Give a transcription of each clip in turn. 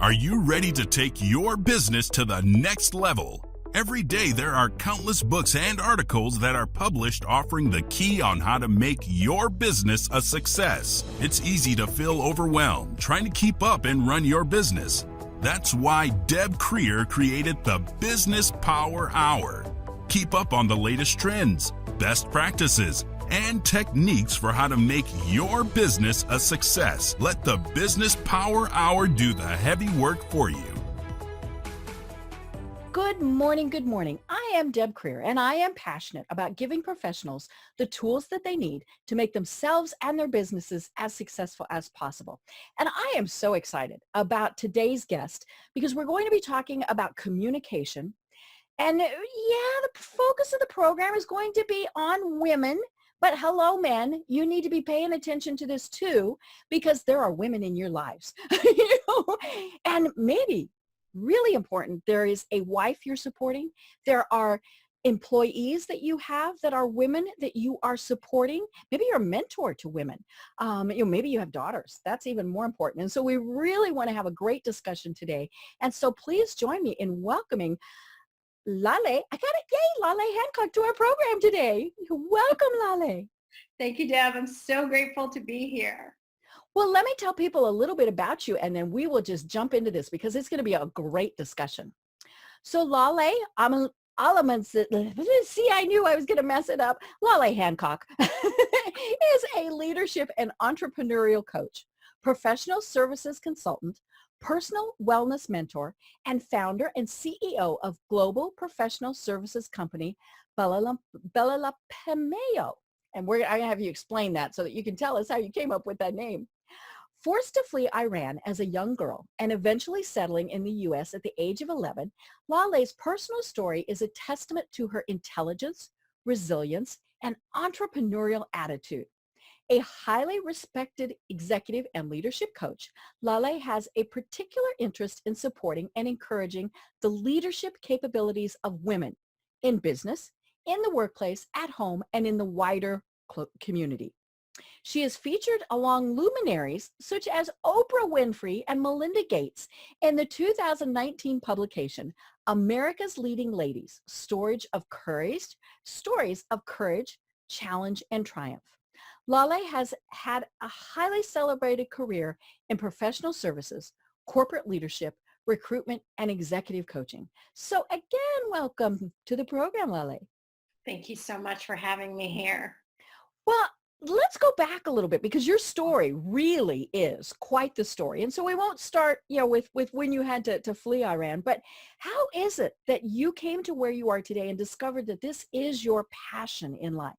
Are you ready to take your business to the next level? Every day there are countless books and articles that are published offering the key on how to make your business a success. It's easy to feel overwhelmed trying to keep up and run your business. That's why Deb Creer created the Business Power Hour. Keep up on the latest trends, best practices, and techniques for how to make your business a success. Let the Business Power Hour do the heavy work for you. Good morning, good morning. I am Deb Creer, and I am passionate about giving professionals the tools that they need to make themselves and their businesses as successful as possible. And I am so excited about today's guest because we're going to be talking about communication. And the focus of the program is going to be on women. But hello, men, you need to be paying attention to this too, because there are women in your lives. And maybe really important, there is a wife you're supporting. There are employees that you have that are women that you are supporting. Maybe you're a mentor to women. Maybe you have daughters. That's even more important. And so we really want to have a great discussion today. And so please join me in welcoming Laleh, Laleh Hancock to our program today. Welcome, Laleh. Thank you, Deb. I'm so grateful to be here. Well, let me tell people a little bit about you, and then we will just jump into this because it's going to be a great discussion. So Laleh Alemzadeh, see, I knew I was going to mess it up. Laleh Hancock is a leadership and entrepreneurial coach, professional services consultant, personal wellness mentor, and founder and CEO of global professional services company, Belapemo. And I'm going to have you explain that so that you can tell us how you came up with that name. Forced to flee Iran as a young girl and eventually settling in the U.S. at the age of 11, Laleh's personal story is a testament to her intelligence, resilience, and entrepreneurial attitude. A highly respected executive and leadership coach, Laleh has a particular interest in supporting and encouraging the leadership capabilities of women in business, in the workplace, at home, and in the wider community. She is featured along luminaries such as Oprah Winfrey and Melinda Gates in the 2019 publication, America's Leading Ladies, Stories of Courage, Challenge, and Triumph. Laleh has had a highly celebrated career in professional services, corporate leadership, recruitment, and executive coaching. So again, welcome to the program, Laleh. Thank you so much for having me here. Well, let's go back a little bit because your story really is quite the story. And so we won't start, with when you had to flee Iran, but how is it that you came to where you are today and discovered that this is your passion in life?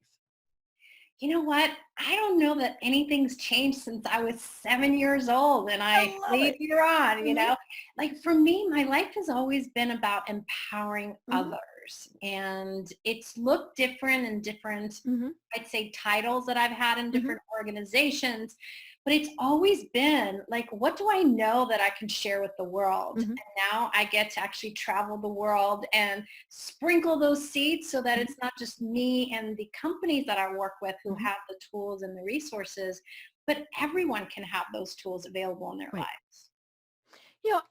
You know what? I don't know that anything's changed since I was 7 years old and I fled Iran, Like for me, my life has always been about empowering others. And it's looked different in different, I'd say, titles that I've had in different organizations. But it's always been like, what do I know that I can share with the world? And now I get to actually travel the world and sprinkle those seeds so that it's not just me and the companies that I work with who have the tools and the resources, but everyone can have those tools available in their lives.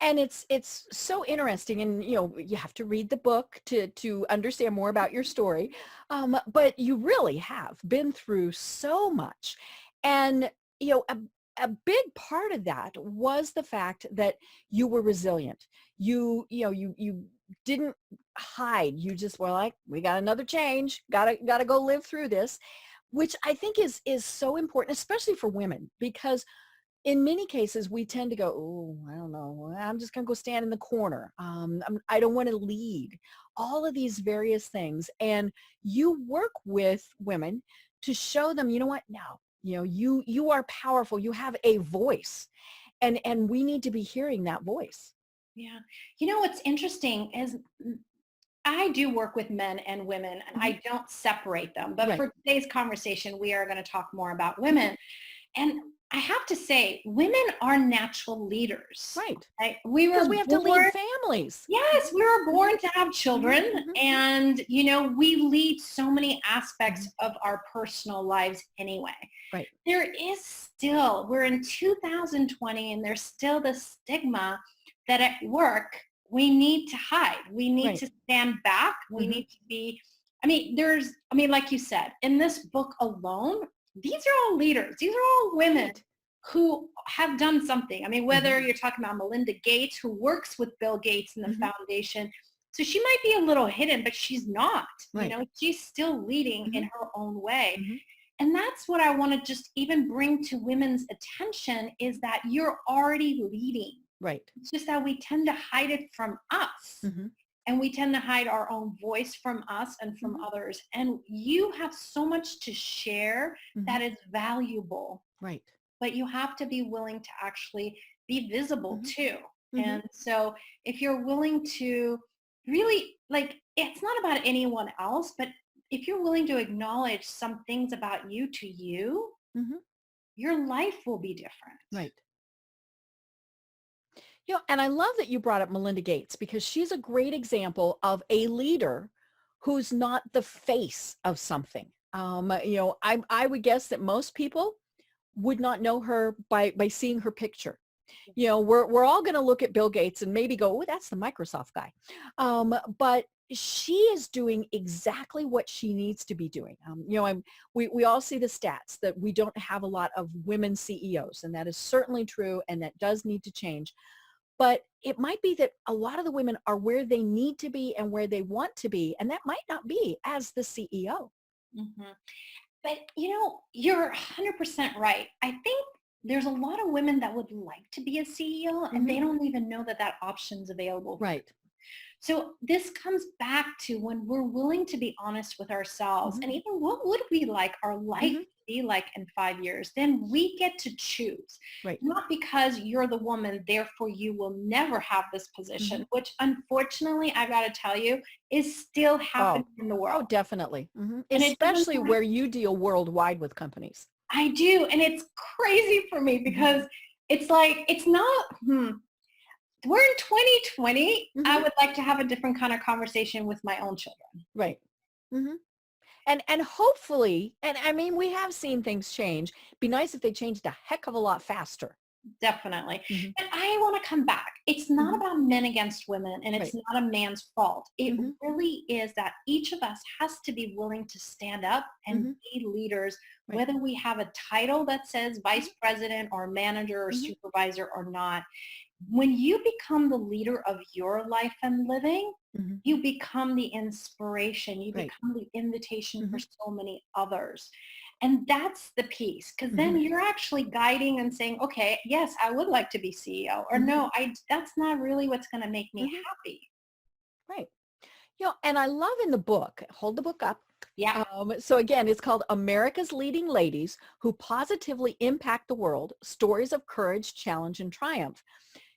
And it's so interesting, and you have to read the book to understand more about your story, but you really have been through so much. And a big part of that was the fact that you were resilient. You didn't hide. You just were like, we got another change, gotta go live through this, which I think is so important, especially for women, because in many cases we tend to go, oh, I don't know, I'm just gonna go stand in the corner. I don't want to lead. All of these various things, and you work with women to show them, you know what, no. You are powerful. You have a voice, and we need to be hearing that voice. Yeah. What's interesting is I do work with men and women, and I don't separate them. But for today's conversation, we are going to talk more about women. And I have to say, women are natural leaders. Right. We have to lead families. Yes, we were born to have children. And, we lead so many aspects of our personal lives anyway. Right. We're in 2020, and there's still the stigma that at work, we need to hide. We need Right. to stand back. We need to be, like you said, in this book alone, these are all leaders. These are all women Right. who have done something. I mean, whether Mhm. you're talking about Melinda Gates, who works with Bill Gates and the Mhm. foundation. So she might be a little hidden, but she's not. Right. She's still leading in Mhm. her own way. Mhm. And that's what I want to just even bring to women's attention, is that you're already leading. Right. It's just that we tend to hide it from us. Mhm. And we tend to hide our own voice from us and from Mhm. others. And you have so much to share Mhm. that is valuable, Right. but you have to be willing to actually be visible Mhm. too. Mhm. And so if you're willing to really, like, it's not about anyone else, but if you're willing to acknowledge some things about you to you, Mhm. your life will be different. Right. And I love that you brought up Melinda Gates, because she's a great example of a leader who's not the face of something. I would guess that most people would not know her by seeing her picture. We're all going to look at Bill Gates and maybe go, oh, that's the Microsoft guy. But she is doing exactly what she needs to be doing. We all see the stats that we don't have a lot of women CEOs, and that is certainly true, and that does need to change. But it might be that a lot of the women are where they need to be and where they want to be, and that might not be as the CEO. Mhm. But you're 100% right. I think there's a lot of women that would like to be a CEO, and Hmm. they don't even know that that option's available. Right. So this comes back to when we're willing to be honest with ourselves, Hmm. and even what would we like our life Hmm. to be like in 5 years, then we get to choose. Right. Not because you're the woman, therefore you will never have this Hmm. position, which unfortunately, I got to tell you, is still happening Oh, in the oh, world. definitely. Hmm. And it doesn't Especially where you deal worldwide with companies. I do. And it's crazy for me Hmm. because it's like, it's not, we're in 2020. I Hmm. would like to have a different kind of conversation with my own children. Right. Hmm. And hopefully, and I mean, we have seen things change. Be nice if they changed a heck of a lot faster. Definitely. Hmm. But I want to come back. It's not Hmm. about men against women, and it's Right. not a man's fault. It Hmm. really is that each of us has to be willing to stand up and Hmm. be leaders, Right. whether we have a title that says vice president or manager or Hmm. supervisor or not. When you become the leader of your life and living, Hmm. you become the inspiration. You Right. become the invitation for Hmm. so many others. And that's the piece, because Hmm. then you're actually guiding and saying, okay, yes, I would like to be CEO, or Hmm. no, that's not really what's going to make me Hmm. happy. Right. And I love in the book, hold the book up. Yeah. So again, it's called America's Leading Ladies Who Positively Impact the World, Stories of Courage, Challenge, and Triumph.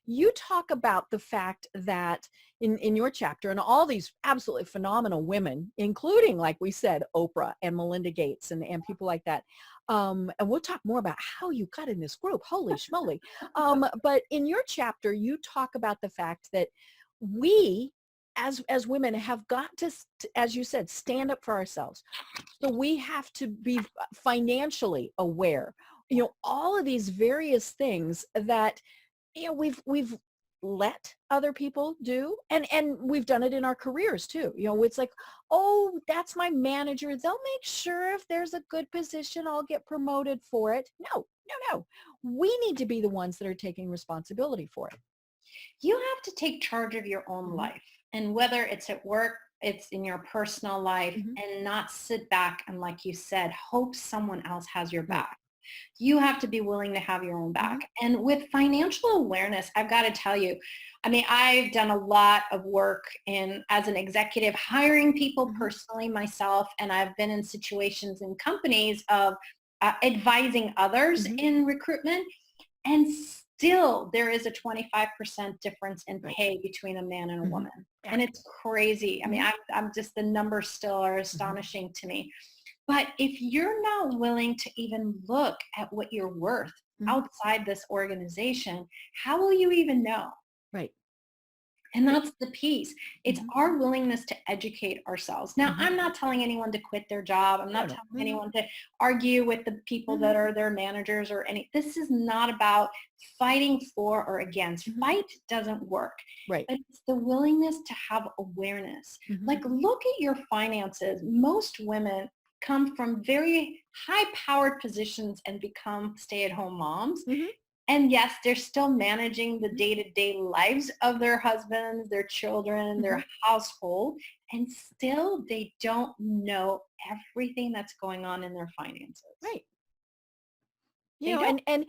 You talk about the fact that in your chapter, and all these absolutely phenomenal women, including, like we said, Oprah and Melinda Gates and people like that. And we'll talk more about how you got in this group. Holy schmoly. But in your chapter, you talk about the fact that we as women have got to, as you said, stand up for ourselves. So we have to be financially aware, all of these various things that we've let other people do, and we've done it in our careers too. It's like, oh, that's my manager, they'll make sure if there's a good position I'll get promoted for it. No, no, no, we need to be the ones that are taking responsibility for it. You have to take charge of your own Hmm. life. And whether it's at work, it's in your personal life, Hmm. and not sit back and, like you said, hope someone else has your Right. back. You have to be willing to have your own Hmm. back. And with financial awareness, I've got to tell you, I've done a lot of work as an executive, hiring people Hmm. personally myself, and I've been in situations in companies of advising others Hmm. in recruitment. And still, there is a 25% difference in Right. pay between a man and a Hmm. woman. Yeah. And it's crazy. Hmm. I'm just, the numbers still are Hmm. astonishing to me. But if you're not willing to even look at what you're worth Hmm. outside this organization, how will you even know? Right. And that's the piece. It's Mhm. our willingness to educate ourselves. Now, Mhm. I'm not telling anyone to quit their job. I'm No, not no. telling Mhm. anyone to argue with the people Mhm. that are their managers or any. This is not about fighting for or against. Mhm. Fight doesn't work. Right. But it's the willingness to have awareness. Mhm. Like, look at your finances. Most women come from very high-powered positions and become stay-at-home moms. Mhm. And yes, they're still managing the Mhm. day-to-day lives of their husbands, their children, Mhm. their household, and still they don't know everything that's going on in their finances. Right. You They know, don't.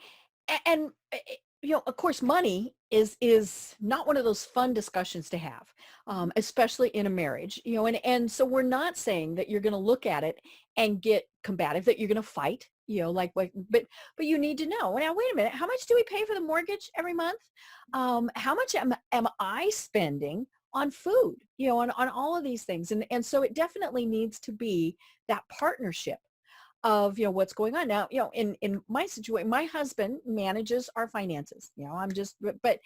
of course, money is not one of those fun discussions to have, Mhm. especially in a marriage. And so we're not saying that you're going to look at it and get combative, that you're going to fight. But you need to know. Now, wait a minute. How much do we pay for the mortgage every month? How much am I spending on food? On all of these things, and so it definitely needs to be that partnership of what's going on now. In my situation, my husband manages our finances. I'm just but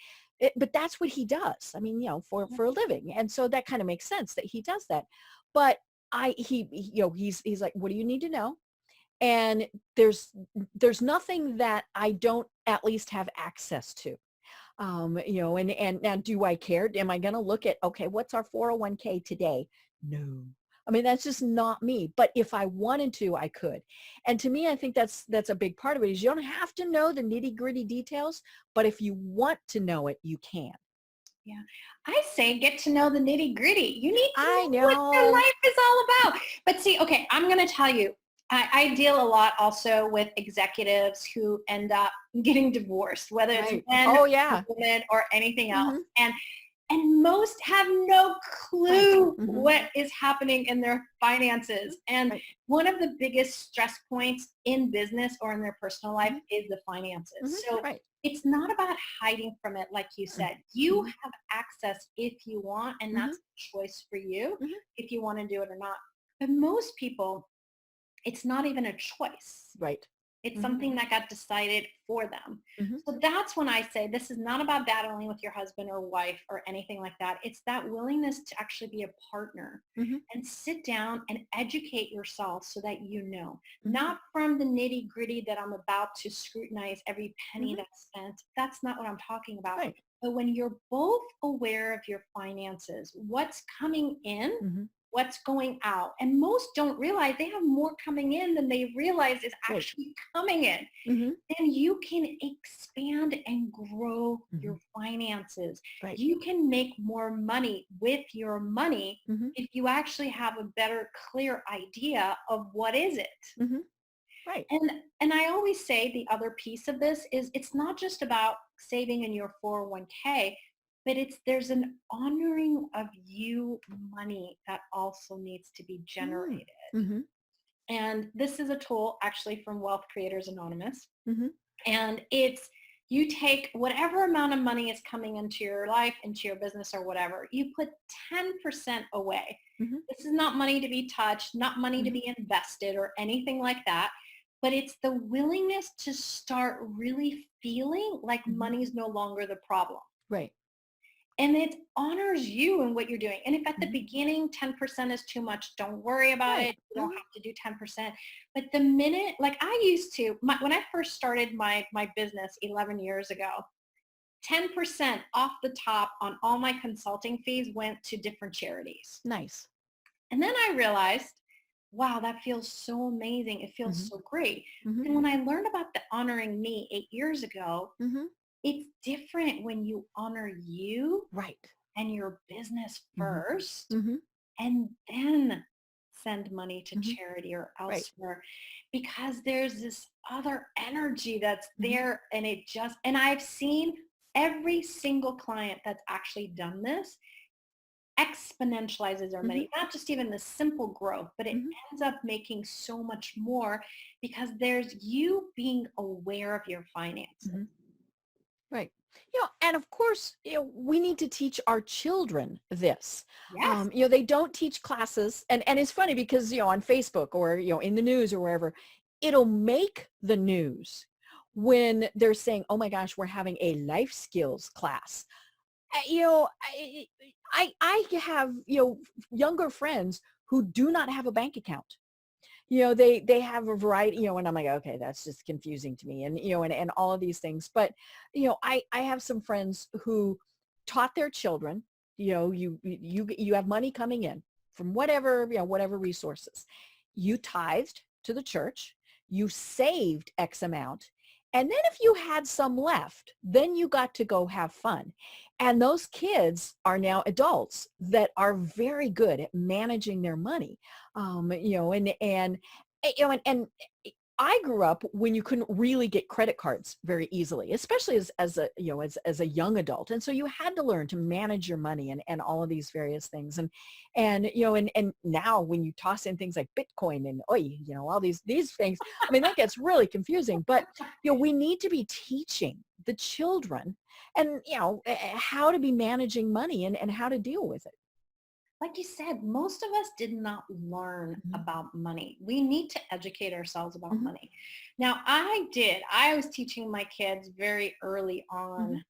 that's what he does. I mean, for a living, and so that kind of makes sense that he does that. But he's like, what do you need to know? And there's nothing that I don't at least have access to. And now, do I care? Am I going to look at, okay, what's our 401k today? No. I mean, that's just not me. But if I wanted to, I could. And to me, I think that's a big part of it, is you don't have to know the nitty gritty details, but if you want to know it, you can. Yeah. I say get to know the nitty gritty. You need to I know what your know. life is all about. But see, okay, I'm going to tell you, I deal a lot also with executives who end up getting divorced, whether it's Right. men Oh, or yeah. women or anything else. Hmm. And most have no Right. clue Hmm. what is happening in their finances. And Right. one of the biggest stress points in business or in their personal life Hmm. is the finances. Hmm. So Right. it's not about hiding from it, like you said. You Hmm. have access if you want, and Hmm. that's a choice for you Hmm. if you want to do it or not. But most people, it's not even a choice. Right. It's Hmm. something that got decided for them. Hmm. So that's when I say this is not about battling with your husband or wife or anything like that. It's that willingness to actually be a partner Hmm. and sit down and educate yourself so that you know, Hmm. not from the nitty gritty that I'm about to scrutinize every penny Hmm. that's spent. That's not what I'm talking about. Right. But when you're both aware of your finances, what's coming in, Hmm. what's going out. And most don't realize they have more coming in than they realize is Right. actually coming in. Hmm. Then you can expand and grow Hmm. your finances. Right. You can make more money with your money Hmm. if you actually have a better, clear idea of what is it. Hmm. Right. And I always say the other piece of this is it's not just about saving in your 401k, but there's an honoring of you money that also needs to be Mm. generated. Mhm. And this is a tool actually from Wealth Creators Anonymous. Mhm. And it's you take whatever amount of money is coming into your life, into your business or whatever, you put 10% away. Mhm. This is not money to be touched, not money to Mhm. be invested or anything like that. But it's the willingness to start really feeling like Mhm. money's no longer the problem. Right. And it honors you and what you're doing. And if at the Mhm. beginning 10% is too much, don't worry about Right. it. You don't Mhm. have to do 10%. But the minute, like I used to, when I first started my business 11 years ago, 10% off the top on all my consulting fees went to different charities. Nice. And then I realized, wow, that feels so amazing. It feels Mhm. so great. Mhm. And when I learned about the honoring me 8 years ago, Mhm. it's different when you honor you Right. and your business Mhm. first Mhm. and then send money to Mhm. charity or Right. elsewhere because there's this other energy that's Mhm. there and I've seen every single client that's actually done this exponentializes their Mhm. money, not just even the simple growth, but it Mhm. ends up making so much more because there's you being aware of your finances. Mhm. Right. And of course, we need to teach our children this. Yes. They don't teach classes, and it's funny because on Facebook or in the news or wherever, it'll make the news when they're saying, "Oh my gosh, we're having a life skills class." You know, I have, younger friends who do not have a bank account. They have a variety, and I'm like, okay, that's just confusing to me, and all of these things. But I have some friends who taught their children, you have money coming in from whatever resources. You tithed to the church, you saved X amount, and then if you had some left, then you got to go have fun. And those kids are now adults that are very good at managing their money. And I grew up when you couldn't really get credit cards very easily, especially as a young adult. And so you had to learn to manage your money and all of these various things. And now when you toss in things like Bitcoin and all these things, I mean, that gets really confusing. But we need to be teaching the children and how to be managing money and how to deal with it. Like you said, most of us did not learn Mhm. about money. We need to educate ourselves about Mhm. money. Now, I did. I was teaching my kids very early Mhm. on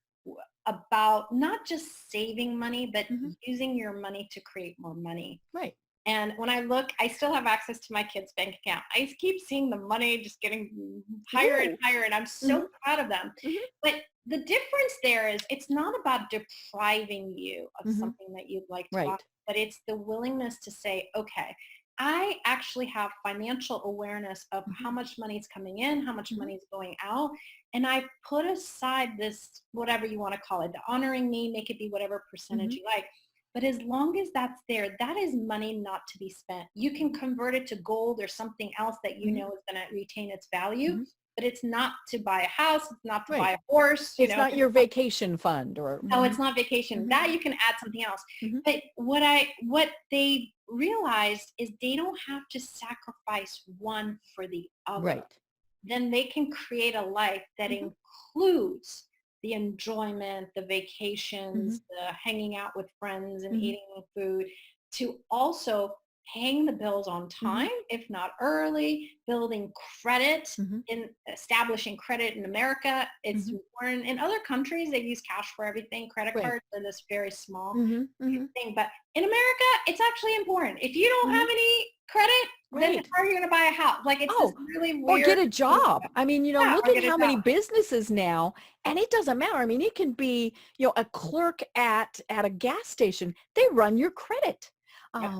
about not just saving money, but Mhm. using your money to create more money. Right. And when I look, I still have access to my kids' bank account. I keep seeing the money just getting higher and Ooh. higher, and I'm so Mhm. proud of them. Mhm. But the difference there is it's not about depriving you of Mhm. something that you'd like to buy, Right. but it's the willingness to say, okay, I actually have financial awareness of Mhm. how much money is coming in, how much Mhm. money is going out. And I put aside this, whatever you want to call it, the honoring me, make it be whatever percentage Mhm. you like. But as long as that's there, that is money not to be spent. You can convert it to gold or something else that you Mhm. know is going to retain its value, Mhm. but it's not to buy a house. It's not to Right. buy a horse, It's not your vacation fund or no, it's mhm. not vacation. Mhm. That you can add something else. Mhm. But what they realized is they don't have to sacrifice one for the other. Right. Then they can create a life that Mhm. includes the enjoyment, the Mhm. vacations, the hanging out with friends and Mhm. eating food, to also paying the bills on Mhm. time, if not early, building credit, Mhm. in establishing credit in America. It's Mhm. important. In other countries, they use cash for everything. Credit Right. cards are this very small Mhm. Mhm. thing. But in America, it's actually important. If you don't Mhm. have any credit, then Right. how are you going to buy a house? Like it's this Oh, really or weird get a thing. job. I mean, Yeah, look or at get a how job. many businesses now, and it doesn't matter. I mean, it can be, a clerk at a gas station. They run your credit. Yep,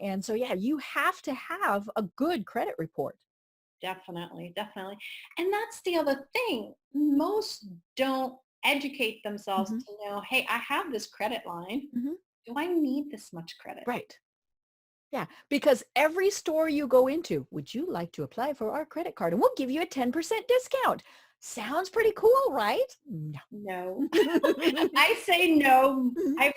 And so yeah, you have to have a good credit report. definitely, definitely. And that's the other thing. Most don't educate themselves Mhm. to know, hey, I have this credit line. Mhm. Do I need this much credit? Right. Yeah, because every store you go into, would you like to apply for our credit card? And we'll give you a 10% discount. Sounds pretty cool, right? No. No. I say no. I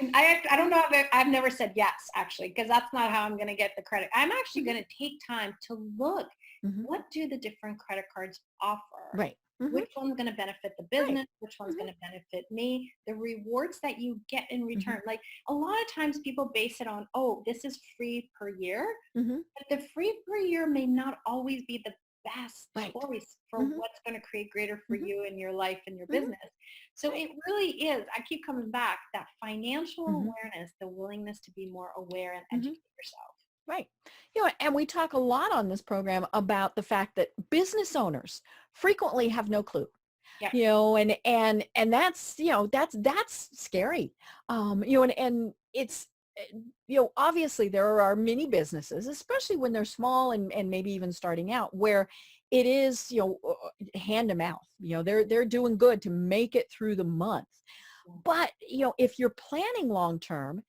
don't know if I've never said yes, actually, because that's not how I'm going to get the credit. I'm actually Mhm. going to take time to look, Mhm. what do the different credit cards offer? Right. Mhm. Which one's going to benefit the Right. business? Which one's Mhm. going to benefit me? The rewards that you get in Mhm. return. Like a lot of times people base it on, oh, this is free per year. Mhm. But the free per year may not always be the best Right. choice for Mhm. what's going to create greater for Mhm. you and your life and your Mhm. business. So Right. it really is, I keep coming back, that financial Mhm. awareness, the willingness to be more aware and Mhm. educate yourself. Right. And we talk a lot on this program about the fact that business owners frequently have no clue. Yeah. And that's scary. And it's obviously there are many businesses, especially when they're small and maybe even starting out, where it is hand to mouth. They're doing good to make it through the month. But if you're planning long term,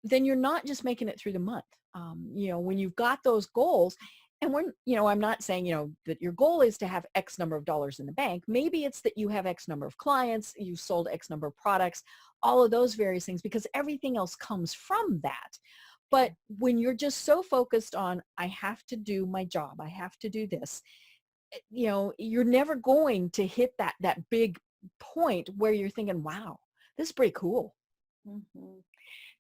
then you're not just making it through the month. When you've got those goals, and I'm not saying, that your goal is to have X number of dollars in the bank. Maybe it's that you have X number of clients, you sold X number of products, all of those various things, because everything else comes from that. But when you're just so focused on, I have to do my job, I have to do this, you're never going to hit that big point where you're thinking, wow, this is pretty cool. Mhm.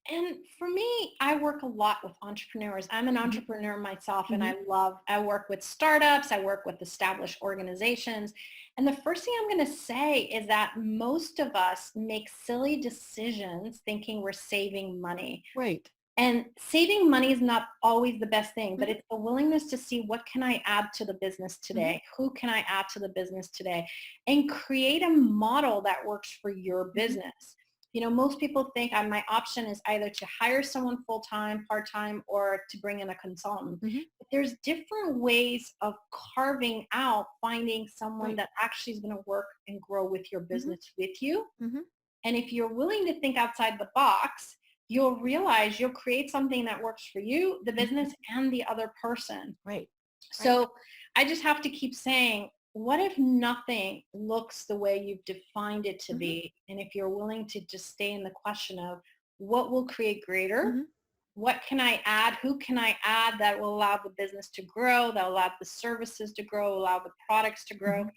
And for me, I work a lot with entrepreneurs. I'm an Hmm. entrepreneur myself, and Hmm. I work with startups. I work with established organizations. And the first thing I'm going to say is that most of us make silly decisions thinking we're saving money. Right. And saving money is not always the best thing, but Mhm. it's the willingness to see what can I add to the business Mhm. today? Who can I add to the business today? And create a model that works for your Mhm. business. You know, most people think my option is either to hire someone full-time, part-time, or to bring in a consultant. Mhm. But there's different ways of carving out, finding someone Right. that actually is going to work and grow with your Mhm. business with you. Mhm. And if you're willing to think outside the box, you'll realize you'll create something that works for you, the Mhm. business, and the other person. Right. Right. So I just have to keep saying, what if nothing looks the way you've defined it to Mhm. be? And if you're willing to just stay in the question of what will create greater? Mhm. What can I add? Who can I add that will allow the business to grow, that will allow the services to grow, allow the products to grow, Mhm.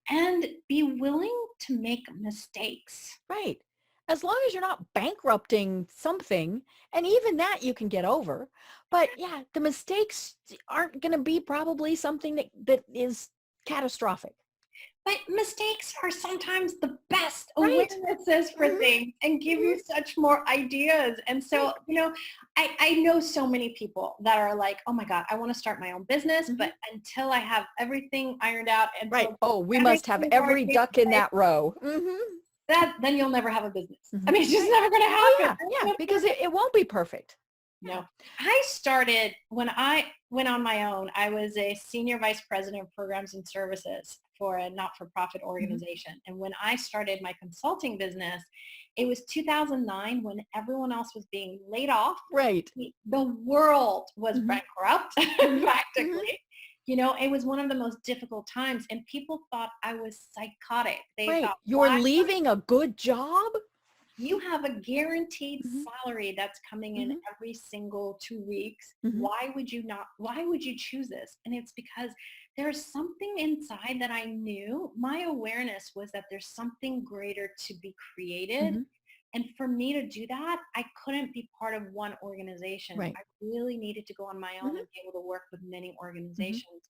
and be willing to make mistakes? Right. As long as you're not bankrupting something, and even that you can get over. But yeah, the mistakes aren't going to be probably something that is catastrophic. But mistakes are sometimes the best Right. awarenesses for Mhm. things and give Mhm. you such more ideas. And Right. so, I know so many people that are like, oh my God, I want to start my own business, Mhm. but until I have everything ironed out, Right. until Oh, we must have everything's already every in duck in place, that row. Mhm. then you'll never have a business. I Mhm. mean, it's just Right. never going to Oh happen. yeah. Yeah. Because it won't be perfect. Yeah. No. I started when I went on my own. I was a senior vice president of programs and services for a not-for-profit Mhm. organization. And when I started my consulting business, it was 2009 when everyone else was being laid off. Right. The world was Mhm. bankrupt Mhm. Mhm. practically. You know, it was one of the most difficult times and people thought I was psychotic. They Right. thought, You're why leaving a good job? you have a guaranteed Mhm. salary that's coming in Mhm. every single 2 weeks. Mhm. Why would you choose this? And it's because there's something inside that I knew. My awareness was that there's something greater to be created. Mhm. And for me to do that, I couldn't be part of one organization. Right. I really needed to go on my own Mhm. and be able to work with many Mhm. organizations.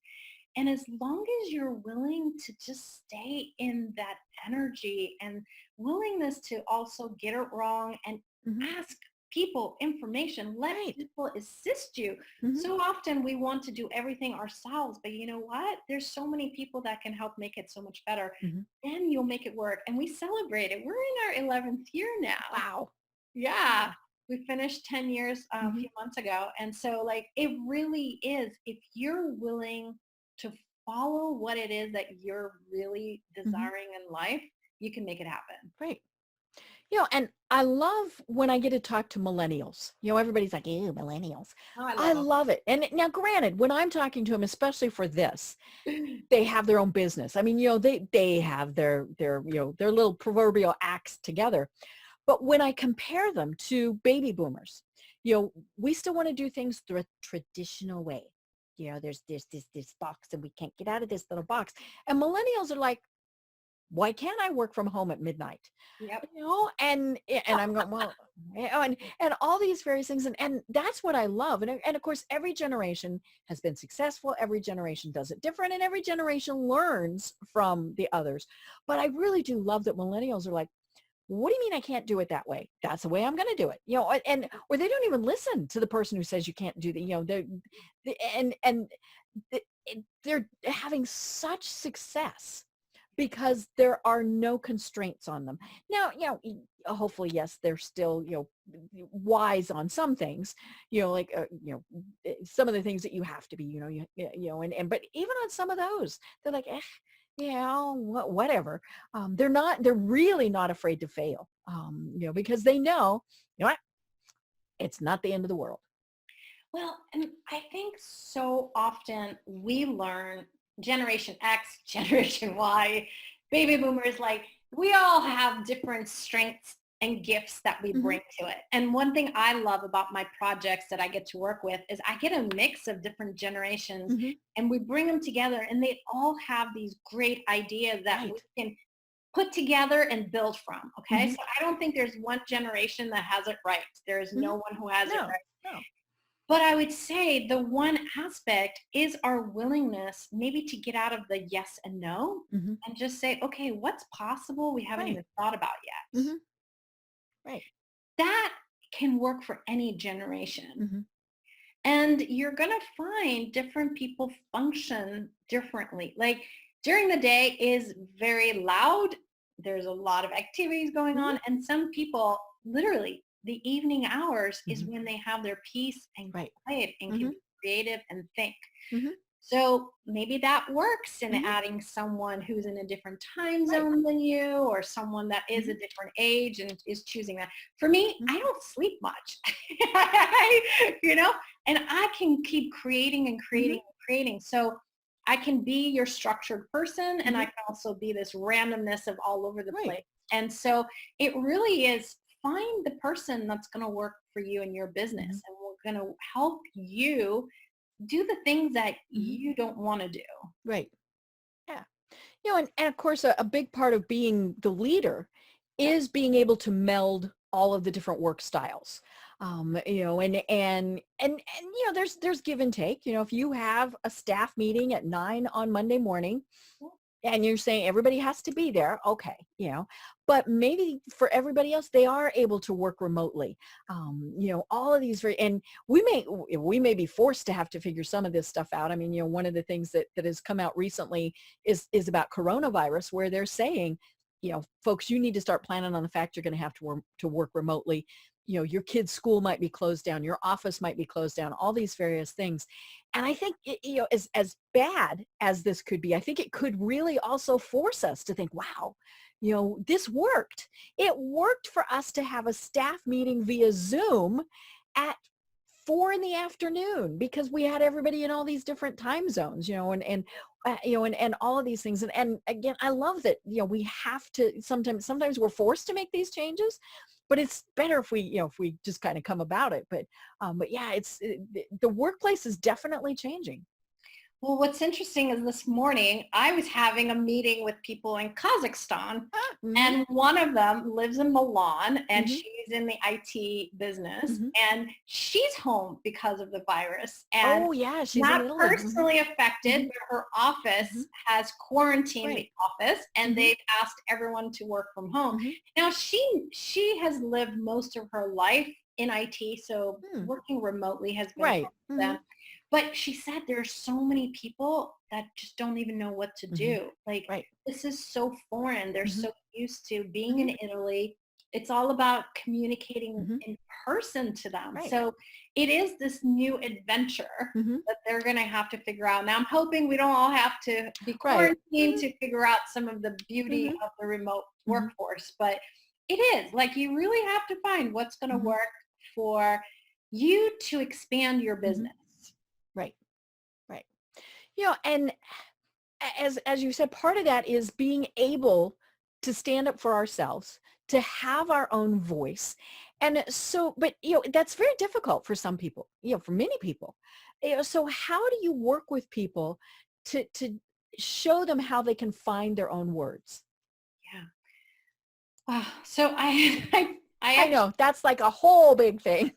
And as long as you're willing to just stay in that energy and willingness to also get it wrong and Mhm. ask people information, let Right. people assist you. Mhm. So often we want to do everything ourselves, but you know what? There's so many people that can help make it so much better. Mhm. Then you'll make it work. And we celebrate it. We're in our 11th year now. Wow. Yeah. We finished 10 years a Mhm. few months ago. And so like it really is, if you're willing to follow what it is that you're really Mhm. desiring in life, you can make it happen. Right. And I love when I get to talk to millennials. Everybody's like, ew, millennials. Oh, I I love love it. And now granted, when I'm talking to them, especially for this, them. they have their own business. I mean, they have their little proverbial acts together. But when I compare them to baby boomers, we still want to do things the traditional way. There's this box and we can't get out of this little box. And millennials are like, why can't I work from home at midnight? Yep. And I'm going, well, and all these various things. And that's what I love. And of course, every generation has been successful. Every generation does it different. And every generation learns from the others. But I really do love that millennials are like, what do you mean I can't do it that way? That's the way I'm going to do it. Or they don't even listen to the person who says you can't do that. They're having such success because there are no constraints on them. Now, hopefully, yes, they're still, wise on some things, like, some of the things that you have to be, but even on some of those, they're like, whatever. They're really not afraid to fail, because they know, what, it's not the end of the world. Well, and I think so often we learn Generation X, Generation Y, baby boomers, like we all have different strengths and gifts that we Hmm. bring to it. And one thing I love about my projects that I get to work with is I get a mix of different generations Hmm. and we bring them together and they all have these great ideas that we Right. can put together and build from. Okay. Hmm. So I don't think there's one generation that has it right. There is Hmm. no one who has it No, right. no. But I would say the one aspect is our willingness maybe to get out of the yes and no Mm-hmm. and just say, okay, what's possible we haven't Right. even thought about yet. Mm-hmm. Right. That can work for any generation. Mm-hmm. And you're going to find different people function differently. Like during the day is very loud. There's a lot of activities going Mm-hmm. on. And some people literally the evening hours is Mm-hmm. when they have their peace and Right. quiet and can Mm-hmm. be creative and think. Mm-hmm. So maybe that works in Mm-hmm. adding someone who's in a different time Right. zone than you or someone that is a Mm-hmm. different age and is choosing that. For me, Mm-hmm. I don't sleep much, and I can keep creating and creating Mm-hmm. and creating. So I can be your structured person and I Mm-hmm. can also be this randomness of all over the Right. place. And so it really is find the person that's going to work for you in your Mm-hmm. business and we're going to help you do the things that Mm-hmm. you don't want to do. Right. Yeah. And of course, a big part of being the leader Yep. is being able to meld all of the different work styles. There's give and take. If you have a staff meeting at 9 on Monday morning, and you're saying everybody has to be there, okay, but maybe for everybody else, they are able to work remotely. All of these, and we may be forced to have to figure some of this stuff out. I mean, one of the things that has come out recently is about coronavirus, where they're saying, folks, you need to start planning on the fact you're going to have to work remotely. Your kid's school might be closed down, your office might be closed down, all these various things. And I think, as bad as this could be, I think it could really also force us to think, wow, this worked. It worked for us to have a staff meeting via Zoom at 4 in the afternoon because we had everybody in all these different time zones, and all of these things. And again, I love that, we have to sometimes we're forced to make these changes, but it's better if we just kind of come about it. But yeah, the workplace is definitely changing. Well, what's interesting is this morning I was having a meeting with people in Kazakhstan, Mm-hmm. and one of them lives in Milan and Mm-hmm. she's in the IT business Mm-hmm. and she's home because of the virus and Oh yeah, she's in not Italy. Mm-hmm. personally affected, Mm-hmm. but her office Mm-hmm. has quarantined the Right. office and Mm-hmm. they've asked everyone to work from home. Mm-hmm. Now she has lived most of her life in IT, so Mm. working remotely has been Right. hard for Mm-hmm. them. But she said there are so many people that just don't even know what to Mm-hmm. do. Like Right. this is so foreign. They're Mm-hmm. so used to being Mm-hmm. in Italy. It's all about communicating Mm-hmm. in person to them. Right. So it is this new adventure Mm-hmm. that they're going to have to figure out. Now I'm hoping we don't all have to be Right. quarantined to figure out some of the beauty Mm-hmm. of the remote Mm-hmm. workforce. But it is like you really have to find what's going to Mm-hmm. work for you to expand your Mm-hmm. business. Right. Right. And as you said, part of that is being able to stand up for ourselves, to have our own voice. And so, but that's very difficult for some people, for many people. So how do you work with people to show them how they can find their own words? Yeah. So I I actually know that's like a whole big thing.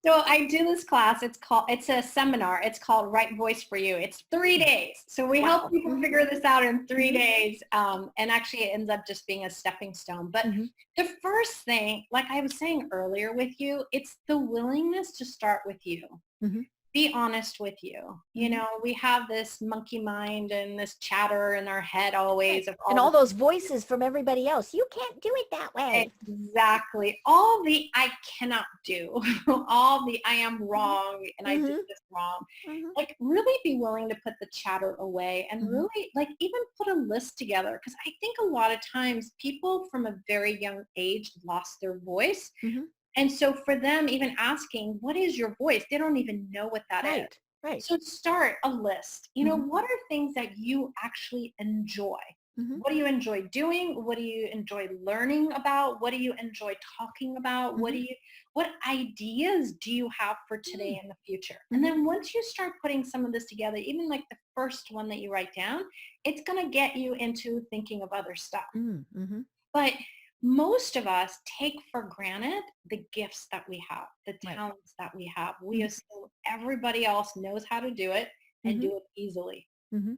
so I do this class. It's a seminar. It's called Right Voice for You. It's 3 days. So we help Wow. people Mm-hmm. figure this out in 3 Mm-hmm. days. And actually it ends up just being a stepping stone. But Mm-hmm. the first thing, like I was saying earlier with you, it's the willingness to start with you. Mm-hmm. Be honest with you. Mm-hmm. We have this monkey mind and this chatter in our head always of And all all the those voices from everybody else. You can't do it that way. exactly. All the I cannot do, all the I am wrong and I did Mm-hmm. this wrong. Mm-hmm. Like really be willing to put the chatter away and Mm-hmm. really like even put a list together. Because I think a lot of times people from a very young age lost their voice. Mm-hmm. And so for them, even asking, what is your voice? They don't even know what that is. Right. Right. So start a list. Mm-hmm. What are things that you actually enjoy? Mm-hmm. What do you enjoy doing? What do you enjoy learning about? What do you enjoy talking about? Mm-hmm. What ideas do you have for today and the future? And then once you start putting some of this together, even like the first one that you write down, it's going to get you into thinking of other stuff. Mm-hmm. But most of us take for granted the gifts that we have, the Right. talents that we have. We Mhm. assume everybody else knows how to do it and Mhm. do it easily. Mhm.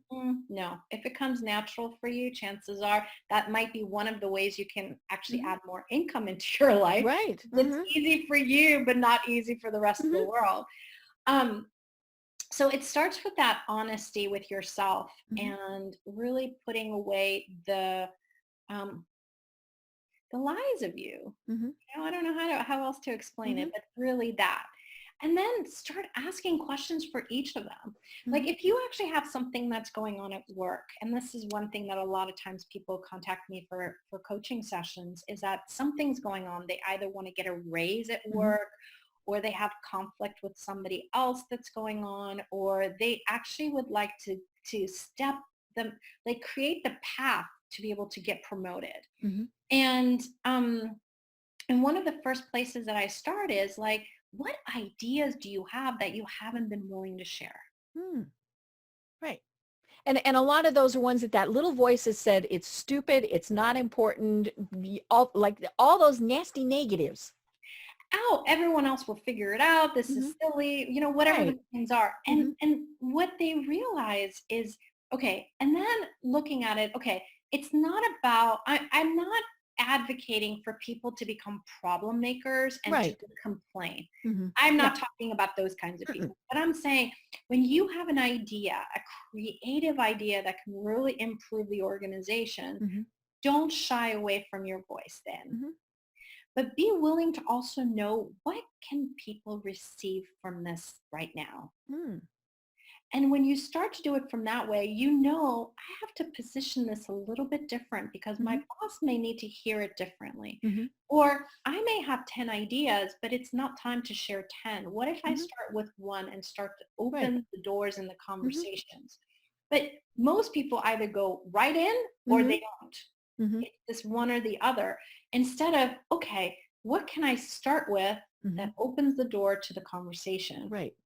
No, if it comes natural for you, chances are that might be one of the ways you can actually Mhm. add more income into your life. Right. It's Mhm. easy for you, but not easy for the rest of the Mhm. world. Um, so it starts with that honesty with yourself Mhm. and really putting away um, the lies of you. Mhm. I don't know how else to explain it, Mhm. but really that. And then start asking questions for each of them. Like Mhm. if you actually have something that's going on at work, and this is one thing that a lot of times people contact me for coaching sessions, is that something's going on. They either want to get a raise at Mhm. work, or they have conflict with somebody else that's going on, or they actually would like to step them, like create the path to be able to get promoted. Mhm. And one of the first places that I start is like, what ideas do you have that you haven't been willing to share? Mm. Right. And a lot of those are ones that little voice has said, it's stupid, it's not important, all those nasty negatives. Oh, everyone else will figure it out. This Mhm. is silly, whatever Right. the things are. And Mhm. and what they realize is, okay, and then looking at it, okay, it's not about, I'm not advocating for people to become problem makers and to Right. complain. Mhm. I'm No. not talking about those kinds of Mm-mm. people. But I'm saying when you have an idea, a creative idea that can really improve the organization, Mhm. don't shy away from your voice then, Mhm. but be willing to also know what can people receive from this right now. Mm. And when you start to do it from that way, I have to position this a little bit different because my Mhm. boss may need to hear it differently. Mhm. Or I may have 10 ideas, but it's not time to share 10. What if I Mhm. start with one and start to Right. open the doors in the Mhm. conversations? But most people either go right in or they Mhm. don't. Mhm. It's this one or the other. Instead of, okay, what can I start with that Mhm. opens the door to the conversation? Right.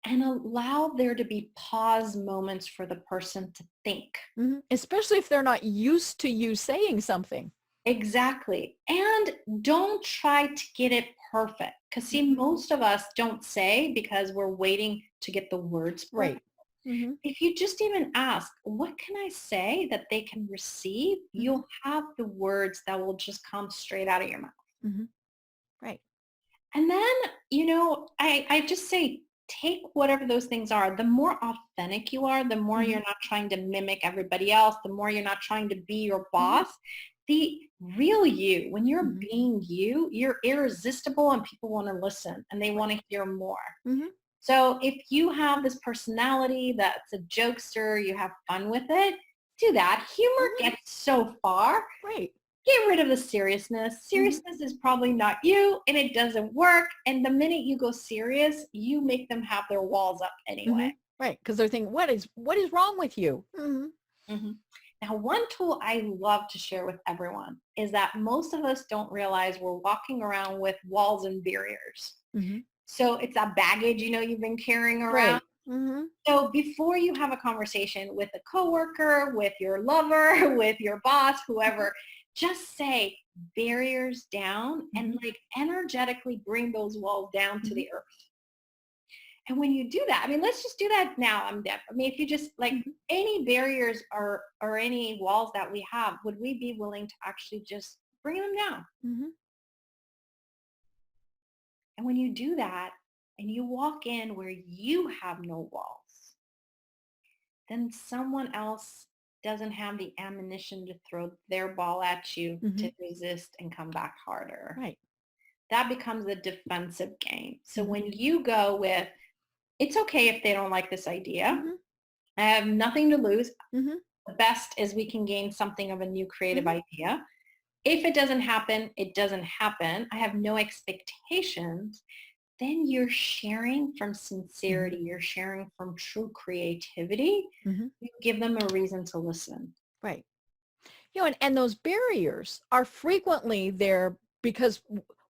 And allow there to be pause moments for the person to think. Mhm. Especially if they're not used to you saying something. Exactly. And don't try to get it perfect. Because see, Mhm. most of us don't say because we're waiting to get the words perfect. Right. Mhm. If you just even ask, what can I say that they can receive? Mhm. You'll have the words that will just come straight out of your mouth. Mhm. Right. And then, I just say, take whatever those things are. The more authentic you are, the more Mhm. you're not trying to mimic everybody else, the more you're not trying to be your Mhm. boss. The real you, when you're Mhm. being you, you're irresistible and people want to listen and they want to hear more. Mhm. So if you have this personality that's a jokester, you have fun with it, do that. Humor Mhm. gets so far. Right. Get rid of the seriousness. Mhm. Seriousness is probably not you and it doesn't work. And the minute you go serious, you make them have their walls up anyway. Mhm. Right. Because they're thinking, what is wrong with you? Mhm. hmm Now, one tool I love to share with everyone is that most of us don't realize we're walking around with walls and barriers. Mhm. So it's that baggage, you've been carrying around. Right. Mhm. So before you have a conversation with a coworker, with your lover, with your boss, whoever, just say barriers down and Mhm. like energetically bring those walls down to Mhm. the earth. And when you do that, I mean, let's just do that now. I'm Deb. I mean, if you just like Mhm. any barriers or any walls that we have, would we be willing to actually just bring them down? Mhm. And when you do that and you walk in where you have no walls, then someone else doesn't have the ammunition to throw their ball at you to Mhm. resist and come back harder. Right. That becomes a defensive game. So Mhm. when you go with, it's okay if they don't like this idea. Mhm. I have nothing to lose. Mhm. The best is we can gain something of a new creative Mhm. idea. If it doesn't happen, it doesn't happen. I have no expectations. Then you're sharing from Mhm. sincerity. You're sharing from true creativity. Mhm. You give them a reason to listen. Right. And those barriers are frequently there because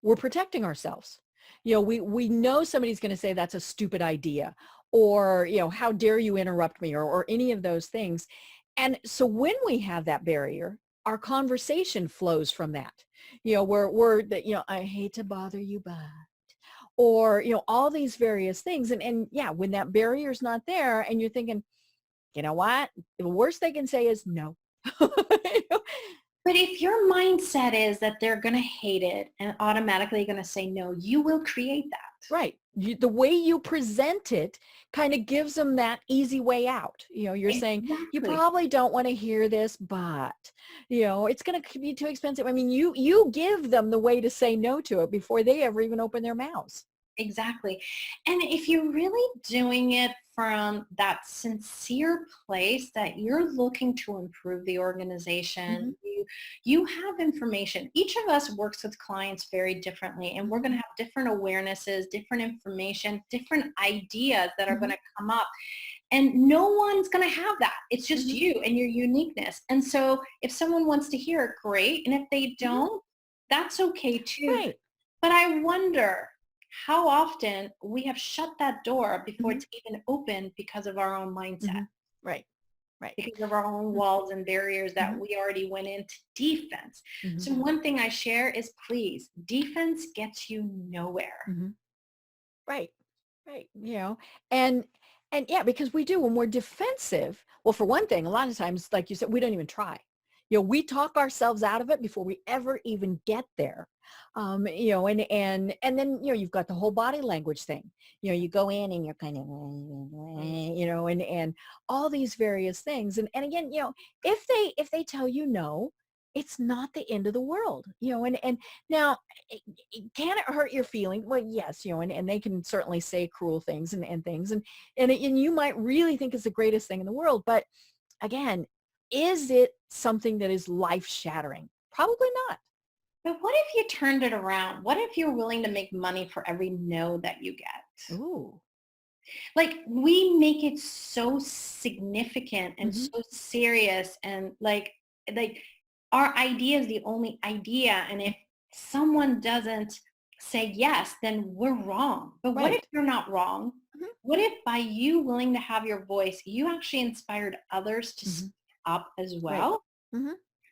we're protecting ourselves. We know somebody's going to say that's a stupid idea, or, how dare you interrupt me, or any of those things. And so when we have that barrier, our conversation flows from that. I hate to bother you, but, or, all these various things. And yeah, when that barrier's not there and you're thinking, you know what, the worst they can say is no. But if your mindset is that they're going to hate it and automatically going to say no, you will create that. Right. The way you present it kind of gives them that easy way out. You're saying, you Exactly. probably don't want to hear this, but, it's going to be too expensive. I mean, you give them the way to say no to it before they ever even open their mouths. Exactly. And if you're really doing it from that sincere place that you're looking to improve the organization, you have information. Each of us works with clients very differently, and we're going to have different awarenesses, different information, different ideas that are going to come up. And no one's going to have that. It's just you and your uniqueness. And so if someone wants to hear it, great. And if they don't, that's okay too. Right. But I wonder how often we have shut that door before it's even open because of our own mindset. Right. Because of our own walls and barriers that we already went into defense. So one thing I share is, please, defense gets you nowhere. Right. And yeah, because we do, when we're defensive, well, for one thing, a lot of times, like you said, we don't even try. We talk ourselves out of it before we ever even get there. And then, you've got the whole body language thing. You go in and you're kind of, and all these various things. And again, if they tell you no, it's not the end of the world, and now, can it hurt your feeling? Well, yes, and they can certainly say cruel things and things. And you might really think it's the greatest thing in the world. But again, is it something that is life-shattering? Probably not. But what if you turned it around? What if you're willing to make money for every no that you get? Ooh. Like, we make it so significant and so serious, and like our idea is the only idea. And if someone doesn't say yes, then we're wrong. But what if you're not wrong? What if by you willing to have your voice, you actually inspired others to speak up as well?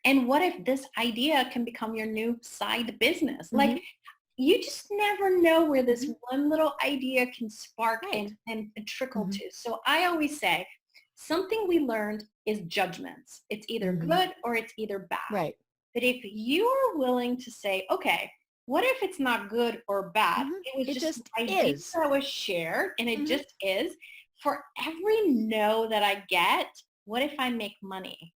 And what if this idea can become your new side business? Like, you just never know where this one little idea can spark and trickle to. So I always say, something we learned is judgments. It's either good or it's either bad. Right. But if you are willing to say, okay, what if it's not good or bad? It was just an idea that was shared, and it just is. For every no that I get, what if I make money?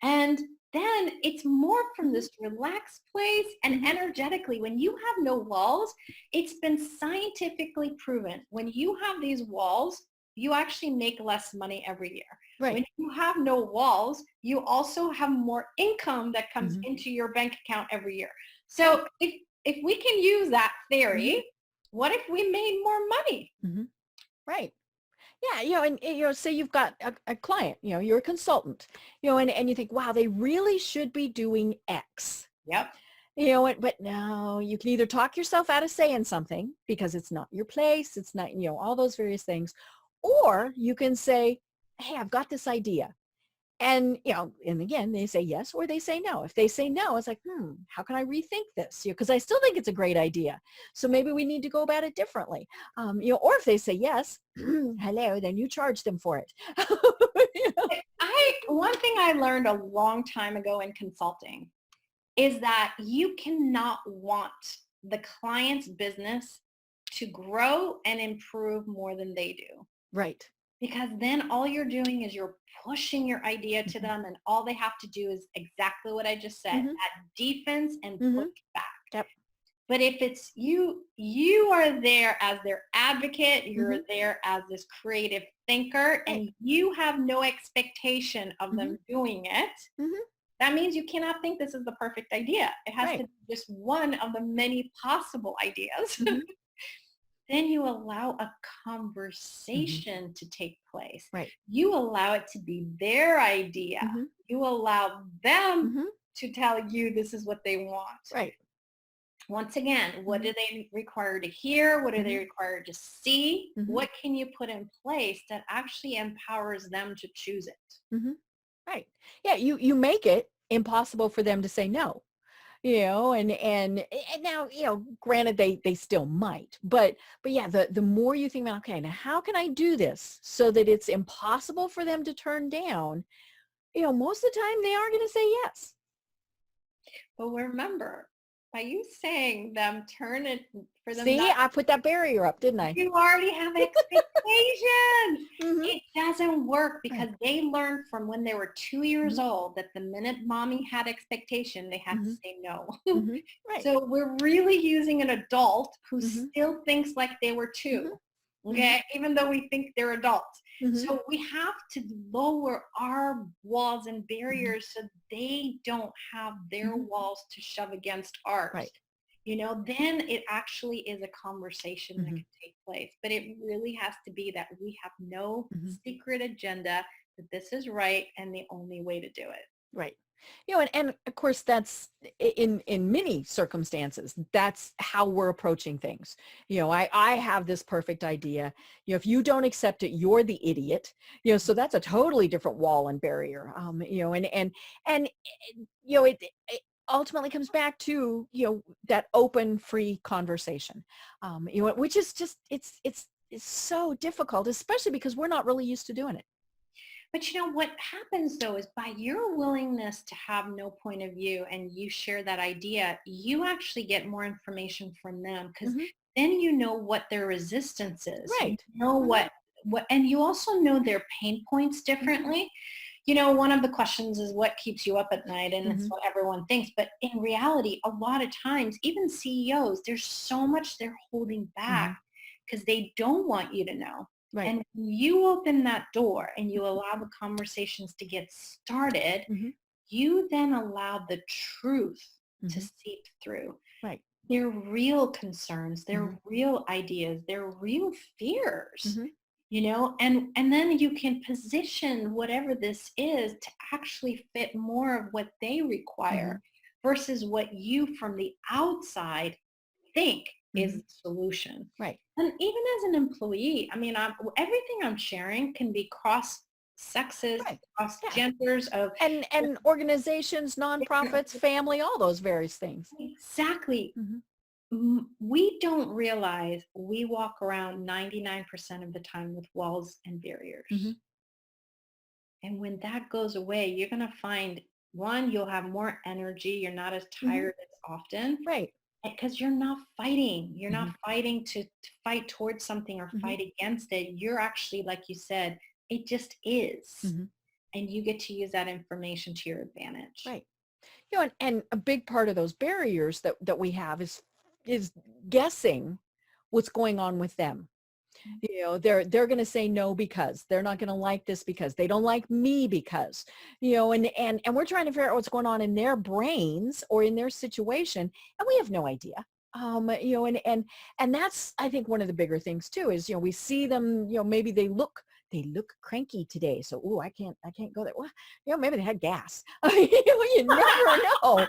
And then it's more from this relaxed place and energetically. When you have no walls, it's been scientifically proven. When you have these walls, you actually make less money every year. Right. When you have no walls, you also have more income that comes into your bank account every year. So if we can use that theory, what if we made more money? Right. Yeah, and say you've got a client, you're a consultant, and you think, wow, they really should be doing X. Yep. But no, you can either talk yourself out of saying something because it's not your place, it's not, all those various things, or you can say, hey, I've got this idea. And, and again, they say yes or they say no. If they say no, it's like, how can I rethink this? Because I still think it's a great idea. So maybe we need to go about it differently. Or if they say yes, hello, then you charge them for it. One thing I learned a long time ago in consulting is that you cannot want the client's business to grow and improve more than they do. Right. Because then all you're doing is you're pushing your idea to them, and all they have to do is exactly what I just said, add defense and push back. Yep. But if it's you are there as their advocate, you're there as this creative thinker, and you have no expectation of them doing it, that means you cannot think this is the perfect idea. It has to be just one of the many possible ideas. Then you allow a conversation to take place. Right. You allow it to be their idea. You allow them to tell you this is what they want. Right. Once again, what do they require to hear? What do they require to see? What can you put in place that actually empowers them to choose it? Right. Yeah, you make it impossible for them to say no. And now, granted, they still might, but yeah, the more you think about, okay, now how can I do this so that it's impossible for them to turn down, most of the time they are going to say yes. But remember, by you saying them, turn it for them See, not, I put that barrier up, didn't I? you already have expectations. Mm-hmm. It doesn't work because Right. they learned from when they were 2 years Mm-hmm. old that the minute mommy had expectation, they had to Mm-hmm. say no. Mm-hmm. Right. So we're really using an adult who Mm-hmm. still thinks like they were Mm-hmm. 2. Okay, even though we think they're adults. Mm-hmm. So we have to lower our walls and Mm-hmm. barriers so they don't have their Mm-hmm. walls to shove against ours. Right. Then it actually is a conversation that Mm-hmm. can take place. But it really has to be that we have no Mm-hmm. secret agenda, that this is right and the only way to do it. Right. And of course that's in many circumstances, that's how we're approaching things. I have this perfect idea. If you don't accept it, you're the idiot. So that's a totally different wall and barrier. And it ultimately comes back to, that open, free conversation. Which is just, it's so difficult, especially because we're not really used to doing it. But what happens though is by your willingness to have no point of view and you share that idea, you actually get more information from them because Mm-hmm. then you know what their resistance is. You Right. know Mm-hmm. and you also know their pain points differently. One of the questions is what keeps you up at night, and it's Mm-hmm. what everyone thinks. But in reality, a lot of times, even CEOs, there's so much they're holding Mm-hmm. back because they don't want you to know. Right. And when you open that door and you allow the conversations to get started, Mm-hmm. you then allow the truth to Mm-hmm. seep through. Right. Their real concerns, Mm-hmm. their real ideas, their real fears, Mm-hmm. and then you can position whatever this is to actually fit more of what they Mm-hmm. require versus what you from the outside think is Mm-hmm. the solution. Right. And even as an employee, everything I'm sharing can be cross sexes, Right. cross Yeah. genders of And organizations, nonprofits, family, all those various things. exactly. Mm-hmm. We don't realize we walk around 99% of the time with walls and barriers. Mm-hmm. And when that goes away, you're going to find, one, you'll have more energy. You're not as Mm-hmm. tired as often Right. because you're not fighting. You're Mm-hmm. not fighting to fight towards something or Mm-hmm. fight against it. You're actually, like you said, it just is. Mm-hmm. And you get to use that information to your advantage. Right. And a big part of those barriers that we have is guessing what's going on with them. They're going to say no because they're not going to like this, because they don't like me, because and we're trying to figure out what's going on in their brains or in their situation, and we have no idea. And that's, I think, one of the bigger things too is, we see them, maybe they look cranky today, so I can't go there. Well, maybe they had gas. You never know.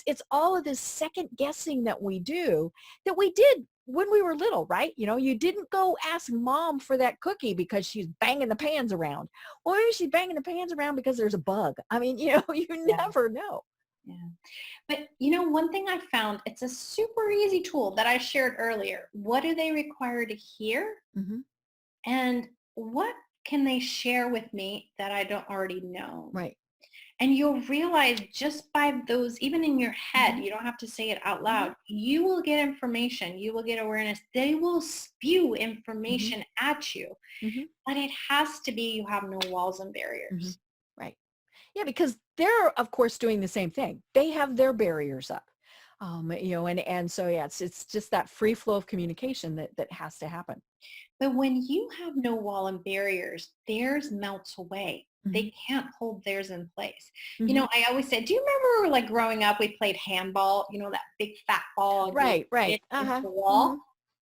It's all of this second guessing that we do, that we did when we were little, right? You didn't go ask mom for that cookie because she's banging the pans around. Or maybe she's banging the pans around because there's a bug. You never know. Yeah. But one thing I found, it's a super easy tool that I shared earlier. What do they require to hear? Mm-hmm. And what can they share with me that I don't already know? Right. And you'll realize just by those, even in your head, Mm-hmm. you don't have to say it out loud. You will get information. You will get awareness. They will spew information at you. Mm-hmm. But it has to be, you have no walls and barriers. Mm-hmm. Right. Yeah, because they're, of course, doing the same thing. They have their barriers up. And so, yeah, it's just that free flow of communication that has to happen. But when you have no wall and barriers, theirs melts away. Mm-hmm. They can't hold theirs in place. Mm-hmm. I always say, do you remember like growing up, we played handball, that big fat ball. Right. Into the wall. Mm-hmm.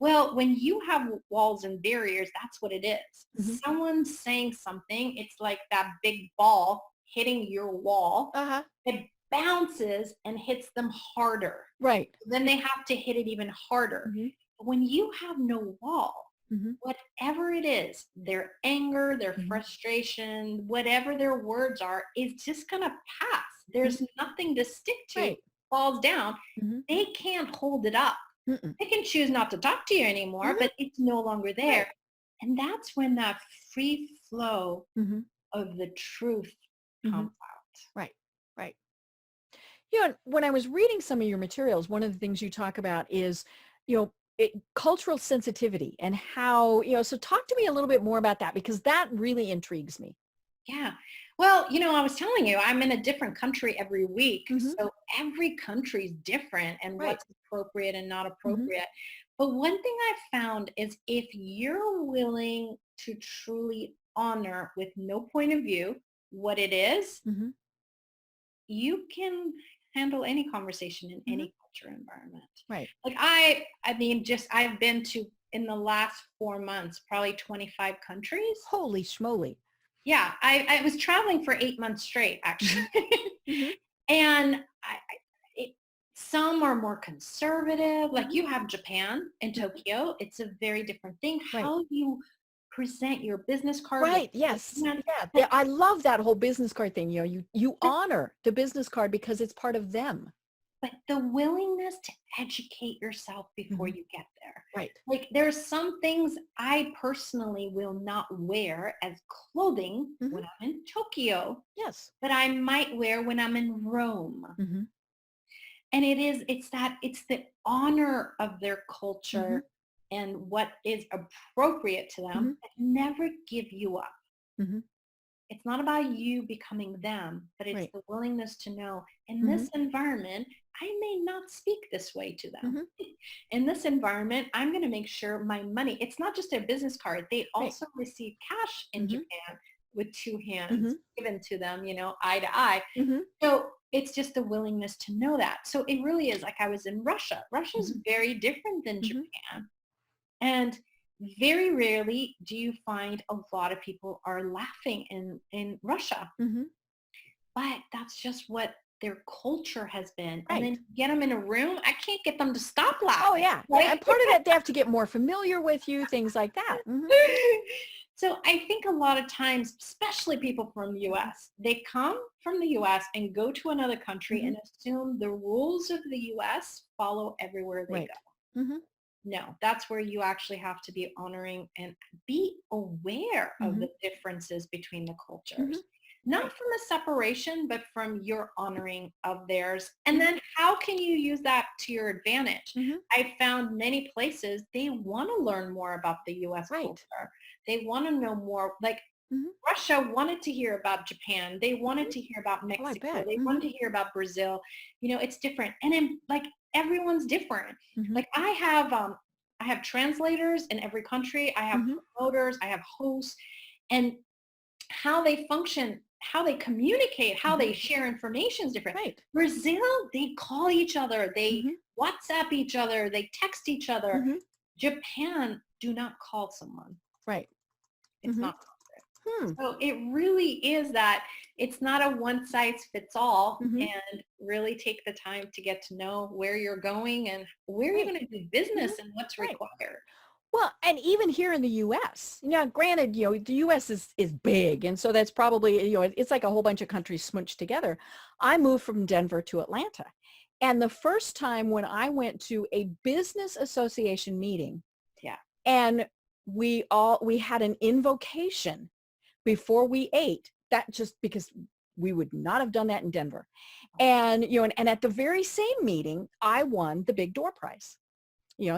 Well, when you have walls and barriers, that's what it is. Mm-hmm. Someone's saying something. It's like that big ball hitting your wall. Uh-huh. It bounces and hits them harder. Right. Then they have to hit it even harder. Mm-hmm. When you have no wall, Mm-hmm. whatever it is, their anger, their Mm-hmm. frustration, whatever their words are, is just going to pass. There's nothing to stick to, Right. falls down. Mm-hmm. They can't hold it up. Mm-mm. They can choose not to talk to you anymore, Mm-hmm. but it's no longer there. Right. And that's when that free flow Mm-hmm. of the truth Mm-hmm. comes out. Right. Right. You know, when I was reading some of your materials, one of the things you talk about is, cultural sensitivity and how, so talk to me a little bit more about that, because that really intrigues me. Yeah. Well, I was telling you, I'm in a different country every week. Mm-hmm. So every country is different and Right. what's appropriate and not Mm-hmm. appropriate. But one thing I found is if you're willing to truly honor with no point of view what it is, Mm-hmm. you can handle any conversation in Mm-hmm. any culture environment. Right. Like I've been to, in the last 4 months, probably 25 countries. Holy schmoly. Yeah, I was traveling for 8 months straight, actually. Mm-hmm. And some are more conservative. Like Mm-hmm. you have Japan and Tokyo. It's a very different thing. Right. How you present your business card. Right. Yes. Yeah. I love that whole business card thing. You honor the business card because it's part of them. But the willingness to educate yourself before Mm-hmm. you get there. Right. Like there's some things I personally will not wear as clothing Mm-hmm. when I'm in Tokyo, Yes. that I might wear when I'm in Rome. Mm-hmm. And it's the honor of their culture Mm-hmm. and what is appropriate to them, Mm-hmm. that never give you up. Mm-hmm. It's not about you becoming them, but it's Right. the willingness to know in Mm-hmm. this environment, I may not speak this way to them. Mm-hmm. In this environment, I'm going to make sure my money, it's not just a business card. They also receive cash in Mm-hmm. Japan with 2 hands Mm-hmm. given to them, eye to eye. Mm-hmm. So it's just the willingness to know that. So it really is like I was in Russia. Russia is Mm-hmm. very different than Mm-hmm. Japan. And very rarely do you find a lot of people are laughing in Russia. Mm-hmm. But that's just what their culture has been. Right. And then get them in a room, I can't get them to stop laughing. Oh, yeah. Right? And part of that, they have to get more familiar with you, things like that. Mm-hmm. So I think a lot of times, especially people from the U.S., they come from the U.S. and go to another country Mm-hmm. and assume the rules of the U.S. follow everywhere they Right. go. Mm-hmm. No, that's where you actually have to be honoring and be aware of Mm-hmm. the differences between the cultures. Mm-hmm. Not Right. from a separation, but from your honoring of theirs. And Mm-hmm. then how can you use that to your advantage? Mm-hmm. I found many places, they want to learn more about the U.S. Right. culture. They want to know more. Like Mm-hmm. Russia wanted to hear about Japan. They wanted to hear about Oh, I Mexico. bet. They Mm-hmm. wanted to hear about Brazil. It's different. And then like everyone's different. Mm-hmm. Like I have translators in every country. I have Mm-hmm. promoters. I have hosts. And how they function, how they communicate, how Mm-hmm. they share information is different. Right. Brazil, they call each other. They Mm-hmm. WhatsApp each other. They text each other. Mm-hmm. Japan, do not call someone. Right. It's Mm-hmm. not. Hmm. So it really is that it's not a one size fits all, Mm-hmm. and really take the time to get to know where you're going and where Right. you're going to do business Mm-hmm. and what's Right. required. Well, and even here in the U.S., now granted, the U.S. is big. And so that's probably, it's like a whole bunch of countries smunched together. I moved from Denver to Atlanta. And the first time when I went to a business association meeting, Yeah. and we had an invocation before we ate, that just because we would not have done that in Denver. And, and at the very same meeting, I won the big door prize. And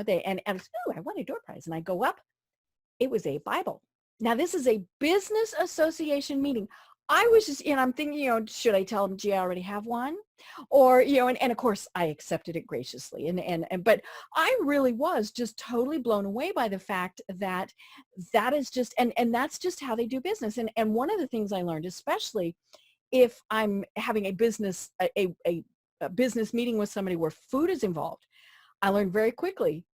I was, I won a door prize. And I go up, it was a Bible. Now this is a business association meeting. I was just, I'm thinking, should I tell them, gee, I already have one? Or, and of course I accepted it graciously. But I really was just totally blown away by the fact that that is just, and that's just how they do business. And one of the things I learned, especially if I'm having a business meeting with somebody where food is involved, I learned very quickly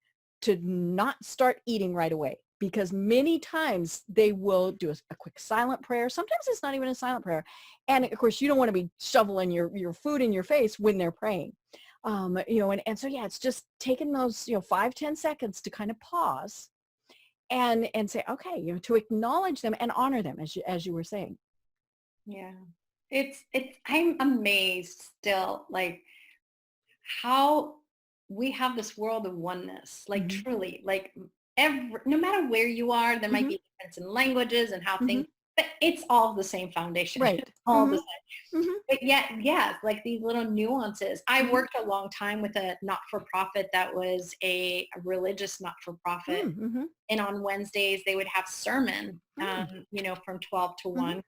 to not start eating right away, because many times they will do a quick silent prayer. Sometimes it's not even a silent prayer. And of course, you don't want to be shoveling your food in your face when they're praying. And so, yeah, it's just taking those, 5-10 seconds to kind of pause and say, okay, to acknowledge them and honor them, as you were saying. Yeah. I'm amazed still, like how we have this world of oneness, like Mm-hmm. truly, like no matter where you are, there might Mm-hmm. be difference in languages and how Mm-hmm. things, but it's all the same foundation. Right. It's all the Mm-hmm. same. Mm-hmm. But yet, yes, like these little nuances. I Mm-hmm. worked a long time with a not-for-profit that was a religious not-for-profit. Mm-hmm. And on Wednesdays, they would have sermon, Mm-hmm. from 12 to Mm-hmm. 1.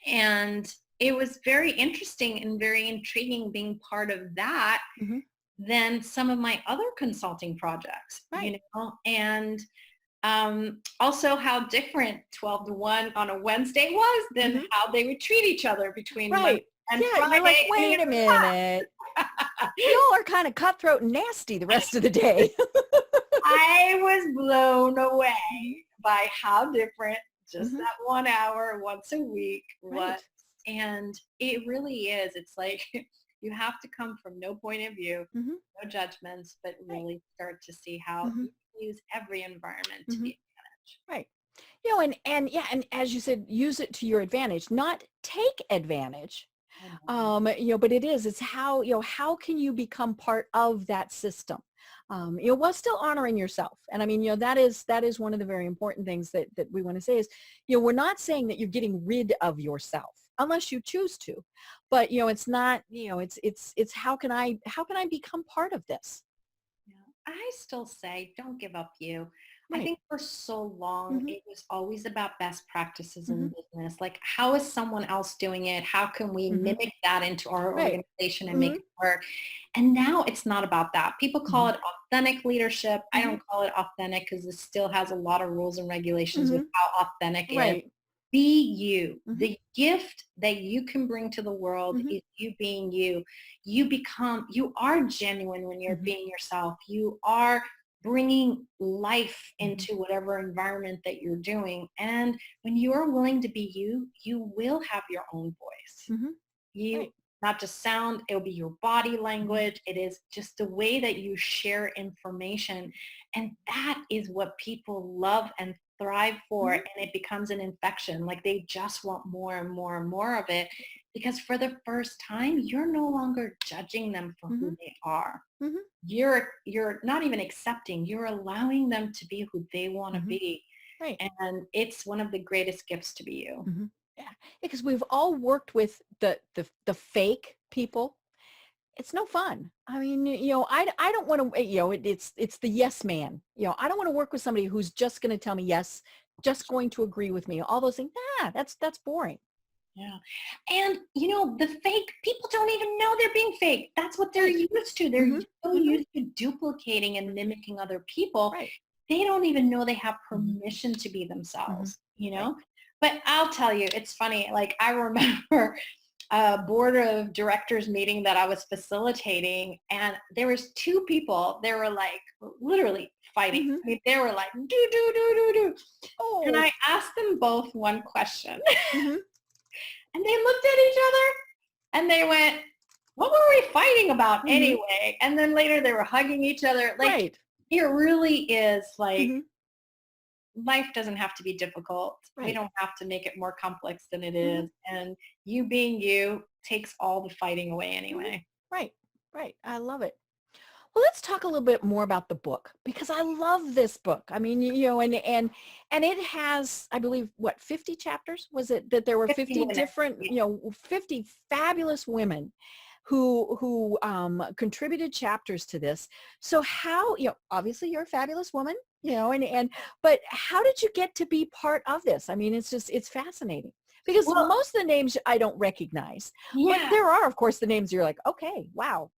And it was very interesting and very intriguing being part of that Mm-hmm. than some of my other consulting projects, Right. and also how different 12 to 1 on a Wednesday was than Mm-hmm. how they would treat each other between Monday Right. and Yeah. You're like, Friday. And wait a minute. Y'all are kind of cutthroat and nasty the rest of the day. I was blown away Mm-hmm. by how different just Mm-hmm. that 1 hour once a week was. Right. And it really is. It's like you have to come from no point of view, Mm-hmm. no judgments, but Right. really start to see how Mm-hmm. you can use every environment to Mm-hmm. be advantage. Right. And yeah, and as you said, use it to your advantage, not take advantage. I know. But it's how, how can you become part of that system? While still honoring yourself. And I mean, that is one of the very important things that we want to say is, we're not saying that you're getting rid of yourself unless you choose to, but it's not, it's how can I become part of this? Yeah. I still say don't give up you. I Right. think for so long Mm-hmm. it was always about best practices Mm-hmm. in business. Like how is someone else doing it? How can we Mm-hmm. mimic that into our Right. organization and make Mm-hmm. it work? And now it's not about that. People call Mm-hmm. it authentic leadership. I Mm-hmm. don't call it authentic because it still has a lot of rules and regulations with Mm-hmm. how authentic is. Right. Be you. Mm-hmm. The gift that you can bring to the world Mm-hmm. is you being you. You are genuine when you're Mm-hmm. being yourself. You are bringing life Mm-hmm. into whatever environment that you're doing. And when you are willing to be you, you will have your own voice. Mm-hmm. You Right. not just sound, it'll be your body Mm-hmm. language. It is just the way that you share information. And that is what people love and thrive for. Mm-hmm. And it becomes an infection. Like they just want more and more and more of it. Because for the first time, you're no longer judging them for Mm-hmm. who they are. Mm-hmm. You're not even accepting. You're allowing them to be who they want to Mm-hmm. be. Right. And it's one of the greatest gifts to be you. Mm-hmm. Yeah, because we've all worked with the fake people. It's no fun. I mean, I don't want to, it's the yes man. I don't want to work with somebody who's just going to tell me yes, just going to agree with me. All those things. That's boring. Yeah. And, the fake, people don't even know they're being fake. That's what they're Right. used to. They're Mm-hmm. so Mm-hmm. used to duplicating and mimicking other people. Right. They don't even know they have Mm-hmm. permission to be Mm-hmm. themselves. Right. But I'll tell you, it's funny. Like I remember a board of directors meeting that I was facilitating and there was two people. They were like literally fighting. Mm-hmm. I mean, they were like, do, do, do, do, do. And Oh. I asked them both one question. Mm-hmm. And they looked at each other and they went, what were we fighting about Mm-hmm. anyway? And then later they were hugging each other. Like Right. it really is like Mm-hmm. life doesn't have to be difficult. We Right. don't have to make it more complex than it Mm-hmm. is. And you being you takes all the fighting away Mm-hmm. anyway. Right. Right. I love it. Well, let's talk a little bit more about the book because I love this book. I mean, and it has, I believe, 50 chapters? Was it that there were 50 50 women. different, 50 fabulous women who contributed chapters to this. So how, obviously you're a fabulous woman, but how did you get to be part of this? I mean, it's fascinating because Well, most of the names I don't recognize, but yeah, there are, of course, the names you're like, okay, wow.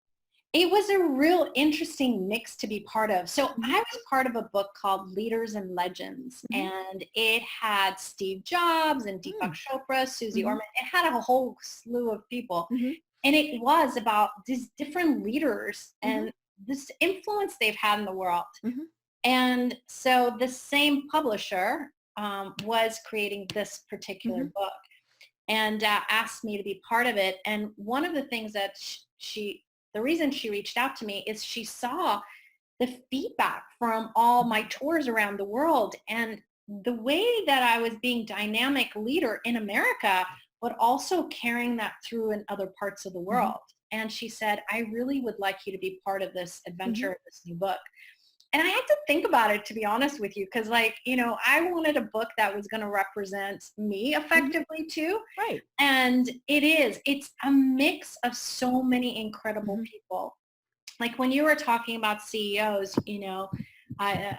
it was a real interesting mix to be part of. So Mm-hmm. I was part of a book called Leaders and Legends, Mm-hmm. and it had Steve Jobs and Deepak Chopra, Susie Mm-hmm. Orman. It had a whole slew of people. Mm-hmm. And it was about these different leaders Mm-hmm. and this influence they've had in the world. Mm-hmm. And so the same publisher was creating this particular Mm-hmm. book and asked me to be part of it. And one of the things that the reason she reached out to me is she saw the feedback from all my tours around the world and the way that I was being dynamic leader in America, but also carrying that through in other parts of the Mm-hmm. world. And she said, I really would like you to be part of this Mm-hmm. adventure, this new book. And I had to think about it, to be honest with you, because I wanted a book that was going to represent me Mm-hmm. effectively too. Right. And it's a mix of so many incredible Mm-hmm. people. Like when you were talking about CEOs, I,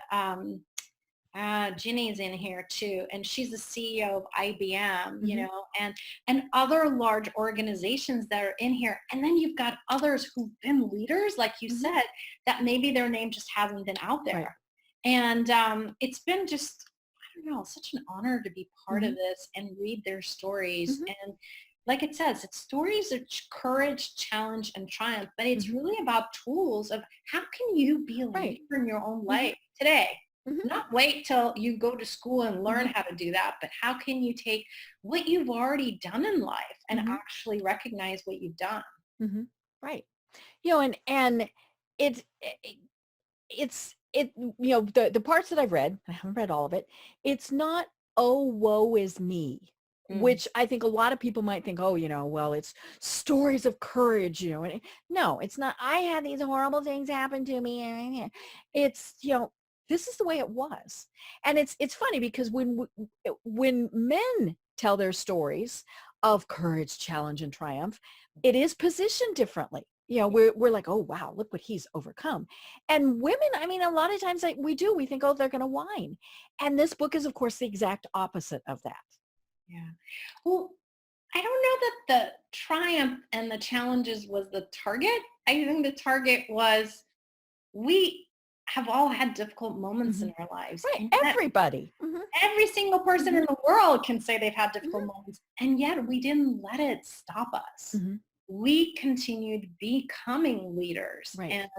Ginny's in here too, and she's the CEO of IBM, Mm-hmm. and other large organizations that are in here. And then you've got others who've been leaders, like you Mm-hmm. said, that maybe their name just hasn't been out Right. there. And it's been just, I don't know, such an honor to be part Mm-hmm. of this and read their stories. Mm-hmm. And like it says, it's stories of courage, challenge, and triumph, but it's Mm-hmm. really about tools of how can you be a Right. leader in your own Mm-hmm. life today? Mm-hmm. Not wait till you go to school and learn Mm-hmm. how to do that, but how can you take what you've already done in life and Mm-hmm. actually recognize what you've done? Mm-hmm. Right. And it, the parts that I've read, I haven't read all of it. It's not, oh, woe is me, Mm. which I think a lot of people might think, oh, well, it's stories of courage, and no, it's not. I had these horrible things happen to me. It's, this is the way it was. And it's funny because when men tell their stories of courage, challenge, and triumph, it is positioned differently. We're like, oh, wow, look what he's overcome. And women, I mean, a lot of times we think, oh, they're going to whine. And this book is, of course, the exact opposite of that. Yeah. Well, I don't know that the triumph and the challenges was the target. I think the target was we have all had difficult moments Mm-hmm. in our lives. Right. And yet Everybody. Mm-hmm. every single person Mm-hmm. in the world can say they've had difficult Mm-hmm. moments. And yet we didn't let it stop us. Mm-hmm. We continued becoming leaders. Right. And,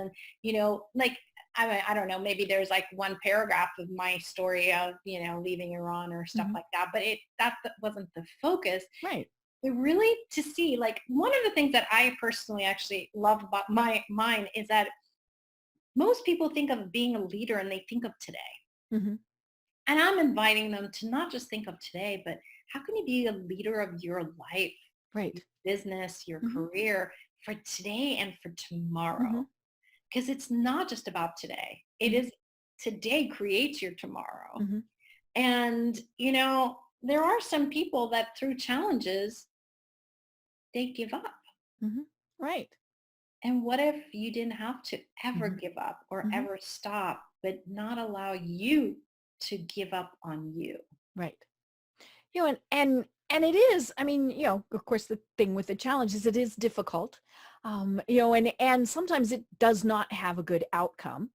like, I don't know, maybe there's like one paragraph of my story of, leaving Iran or stuff Mm-hmm. like that, but that wasn't the focus. Right. But really to see, like, one of the things that I personally actually love about mine is that most people think of being a leader and they think of today. Mm-hmm. And I'm inviting them to not just think of today, but how can you be a leader of your life, Right. your business, your Mm-hmm. career for today and for Mm-hmm. tomorrow? Because it's not just about today. It Mm-hmm. is today creates your tomorrow. Mm-hmm. And, there are some people that through challenges, they give up. Mm-hmm. Right. And what if you didn't have to ever Mm-hmm. give up or Mm-hmm. ever stop, but not allow you to give up on you? Right. And it is, I mean, of course, the thing with the challenge is it is difficult, and sometimes it does not have a good outcome,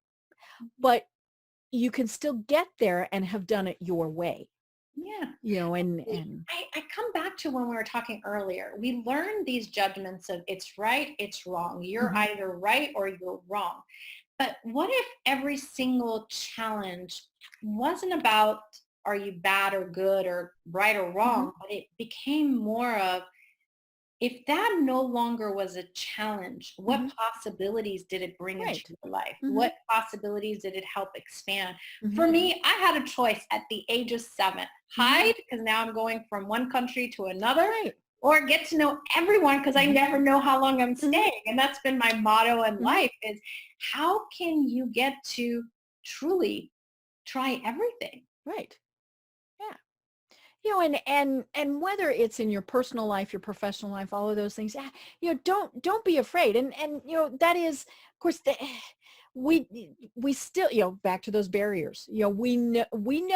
but you can still get there and have done it your way, Yeah. and I come back to when we were talking earlier. We learn these judgments of it's right, it's wrong. You're Mhm. either right or you're wrong. But what if every single challenge wasn't about are you bad or good or right or Mhm. wrong, but it became more of if that no longer was a challenge, what Mhm. possibilities did it bring into Right. your life? Mhm. What possibilities did it help expand? Mhm. For me, I had a choice at the age of 7. Mhm. Hide, because now I'm going from one country to another, Right. or get to know everyone because I Mhm. never know how long I'm Mhm. staying. And that's been my motto in Mhm. life is how can you get to truly try everything? Right. Yeah. And whether it's in your personal life, your professional life, all of those things, yeah, don't be afraid. And that is, of course, we still, back to those barriers. We know, we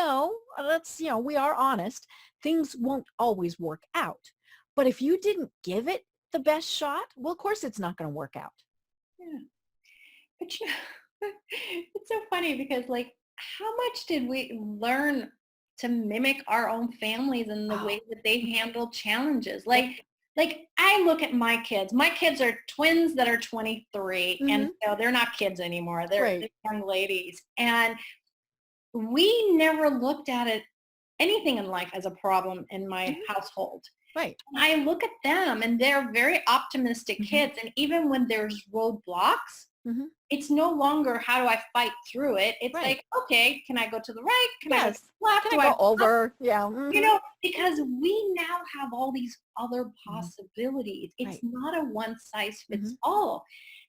are honest. Things won't always work out. But if you didn't give it the best shot, well, of course it's not going to work out. Yeah. But it's so funny because like how much did we learn to mimic our own families and the Oh, way that they handle challenges? yep. Like I look at my kids. My kids are twins that are 23 and Hmm. so they're not kids anymore. They're Right. young ladies. And we never looked at it anything in life as a problem in my Hmm. household. Right. I look at them and they're very optimistic Hmm. kids. And even when there's roadblocks, Mm-hmm. It's no longer how do I fight through it. It's Right. like, okay, can I go to the right? Can I go to Yes. the left? Can Do I I go over? Yeah. Mm-hmm. because we now have all these other Mm-hmm. possibilities. It's Right. not a one size Mm-hmm. fits all.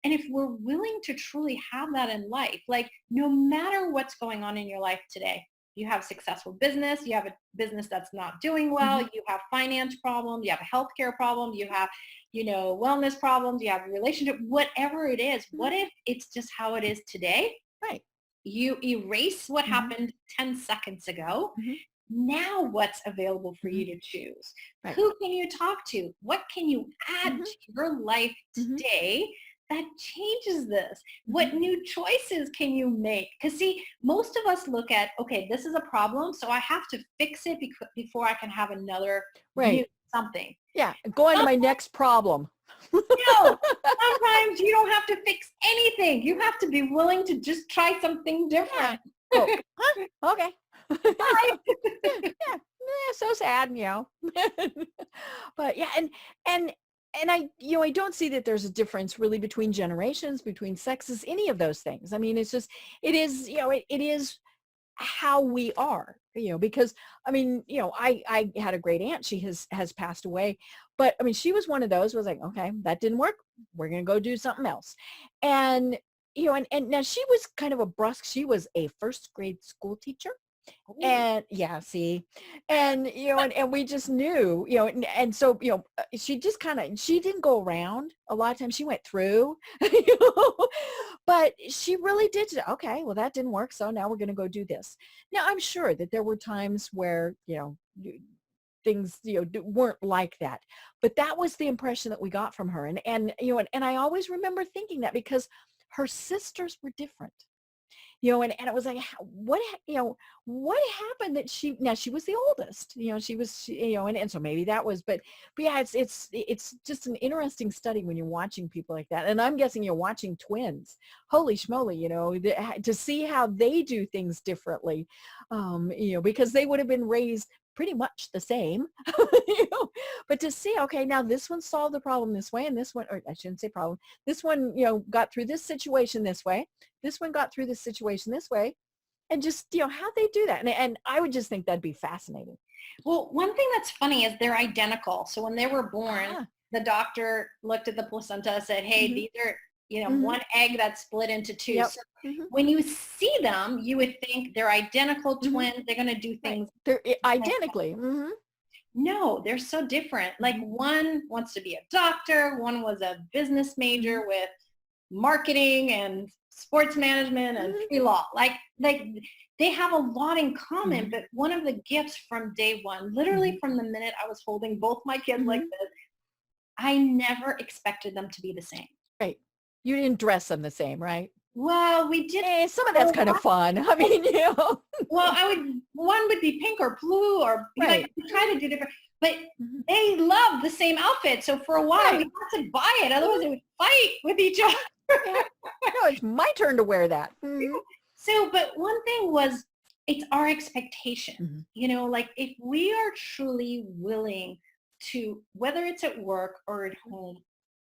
And if we're willing to truly have that in life, like no matter what's going on in your life today, you have successful business, you have a business that's not doing well, Mm-hmm. you have finance problems, you have a healthcare problem, you have, wellness problems, you have a relationship, whatever it is. Mm-hmm. What if it's just how it is today? Right. You erase what Mm-hmm. happened 10 seconds ago. Mm-hmm. Now what's available for Mm-hmm. you to choose? Right. Who can you talk to? What can you add Mm-hmm. to your life Mm-hmm. today that changes this? Mm-hmm. What new choices can you make? Because see, most of us look at, okay, this is a problem, so I have to fix it before I can have another new Right. something. Yeah. Go on to my next problem. No, sometimes you don't have to fix anything. You have to be willing to just try something Yeah. different. Coke. Huh? Okay. Bye. Yeah. Yeah. So sad, but yeah, and I don't see that there's a difference really between generations, between sexes, any of those things. I mean, it's just, it is, it is how we are, because I mean, I had a great aunt. She has passed away, but I mean, she was one of those was like, okay, that didn't work. We're going to go do something else. And, and now she was kind of a brusque, she was a first grade school teacher. Ooh. And yeah, see, and and we just knew, and so she just kind of, she didn't go around a lot of times, she went through, but she really did say, okay, well that didn't work, so now we're going to go do this. Now I'm sure that there were times where things weren't like that, but that was the impression that we got from her, and I always remember thinking that because her sisters were different. And it was like, what happened that now she was the oldest, and so maybe that was, but yeah, it's just an interesting study when you're watching people like that. And I'm guessing you're watching twins. Holy schmoly, to see how they do things differently, because they would have been raised pretty much the same, but to see, okay, now this one solved the problem this way, and this one, or I shouldn't say problem, this one, got through this situation this way, this one got through this situation this way, and just, how they do that. And I would just think that'd be fascinating. Well, one thing that's funny is they're identical. So when they were born, Ah, the doctor looked at the placenta and said, hey, mm-hmm, these are, mm-hmm, one egg that's split into two. yep, So mm-hmm, when you see them, you would think they're identical mm-hmm, twins. They're going to do right. things. They're Like, identically. Mm-hmm, no, they're so different. Like mm-hmm, one wants to be a doctor. One was a business mm-hmm, major with marketing and sports management and mm-hmm, pre-law. Like they have a lot in common, mm-hmm, but one of the gifts from day one, mm-hmm, literally from the minute I was holding both my kids like mm-hmm. this, I never expected them to be the same. Right. You didn't dress them the same, right? Well, we did. Some of that's kind of fun. I mean, Well, one would be pink or blue or, right. we try to do different, but Mm-hmm, they love the same outfit. So for a while we right. had to buy it. Otherwise they would fight with each other. Yeah. No, it's my turn to wear that. Mm-hmm, So, but one thing was, it's our expectation. mm-hmm, Like if we are truly willing to, whether it's at work or at home,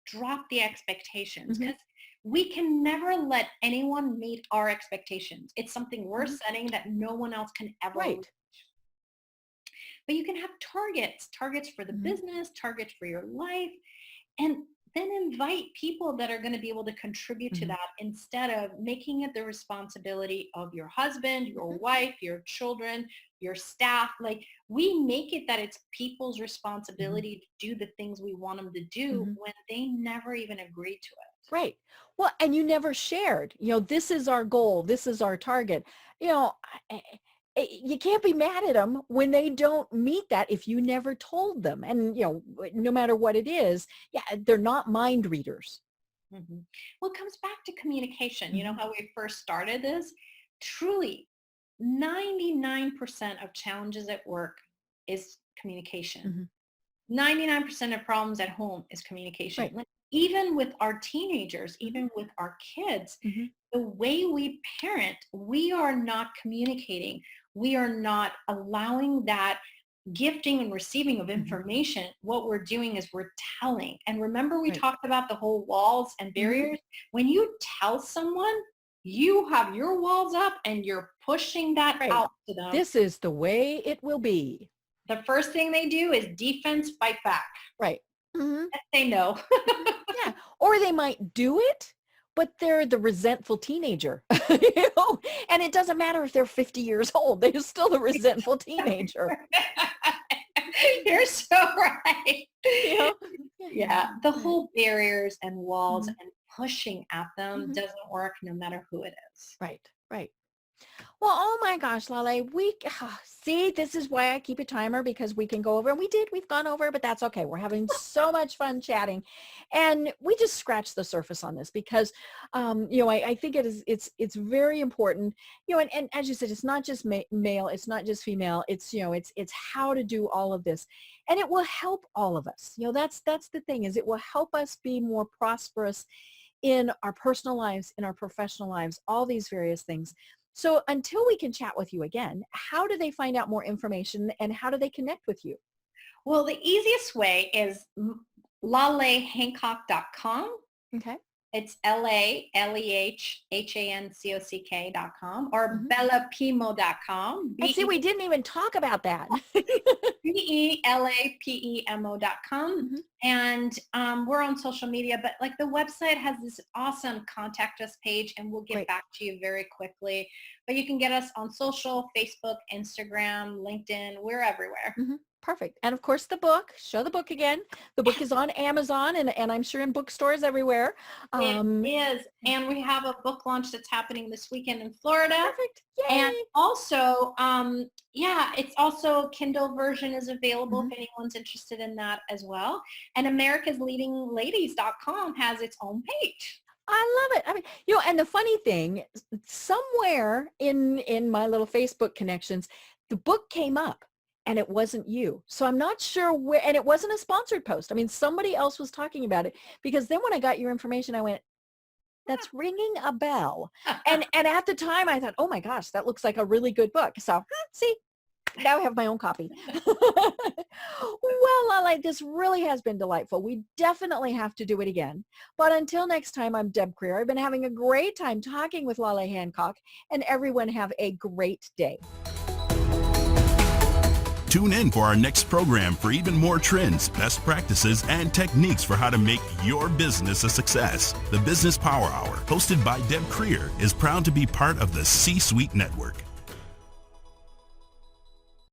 drop the expectations, mm-hmm, because we can never let anyone meet our expectations. It's something we're mm-hmm. setting that no one else can ever reach. Right. But you can have targets for the Mm-hmm, business, targets for your life, and then invite people that are going to be able to contribute to mm-hmm, that instead of making it the responsibility of your husband, your wife, your children, your staff. Like we make it that it's people's mm-hmm, responsibility to do the things we want them to do mm-hmm. when they never even agreed to it. Right. Well, and you never shared, this is our goal. This is our target. You can't be mad at them when they don't meet that if you never told them. And, no matter what it is, yeah, they're not mind readers. Mm-hmm. Well, it comes back to communication. You know Mm-hmm, how we first started this? Truly, 99% of challenges at work is communication. mm-hmm. 99% of problems at home is communication. Right. Like, even with our teenagers, Mm-hmm, even with our kids, mm-hmm, the way we parent, we are not communicating. We are not allowing that gifting and receiving of information, what we're doing is we're telling. And remember, we talked about the whole walls and barriers. When you tell someone, you have your walls up and you're pushing that out to them. This is the way it will be. The first thing they do is defense, fight back. Right. They know. Yeah. Or they might do it, but they're the resentful teenager. And it doesn't matter if they're 50 years old. They're still the resentful teenager. You're so right. Yeah. The whole barriers and walls and pushing at them doesn't work no matter who it is. Right. Well, oh my gosh, Laleh, see, this is why I keep a timer, because we can go over, and we've gone over, but that's okay. We're having so much fun chatting, and we just scratched the surface on this because, I think it's very important, and as you said, it's not just male, it's not just female, it's how to do all of this, and it will help all of us. That's the thing, is it will help us be more prosperous in our personal lives, in our professional lives, all these various things. So until we can chat with you again, how do they find out more information and how do they connect with you? Well, the easiest way is LalehHancock.com. Okay. It's LalehHancock.com or Belapemo.com. See, we didn't even talk about that. Belapemo.com. And we're on social media, but like the website has this awesome contact us page, and we'll get back to you very quickly. But you can get us on social, Facebook, Instagram, LinkedIn. We're everywhere. Perfect. And of course, the book. Show the book again. The book is on Amazon and I'm sure in bookstores everywhere. It is. And we have a book launch that's happening this weekend in Florida. Perfect. Yay. And also, it's also Kindle version is available if anyone's interested in that as well. And americasleadingladies.com has its own page. I love it. I mean, and the funny thing, somewhere in my little Facebook connections, the book came up. And it wasn't you. So I'm not sure where, and it wasn't a sponsored post. I mean, somebody else was talking about it, because then when I got your information, I went, that's ringing a bell. And at the time I thought, oh my gosh, that looks like a really good book. So see, now I have my own copy. Well, Laleh, this really has been delightful. We definitely have to do it again. But until next time, I'm Deb Creer. I've been having a great time talking with Laleh Hancock, and everyone have a great day. Tune in for our next program for even more trends, best practices, and techniques for how to make your business a success. The Business Power Hour, hosted by Deb Creer, is proud to be part of the C-Suite Network.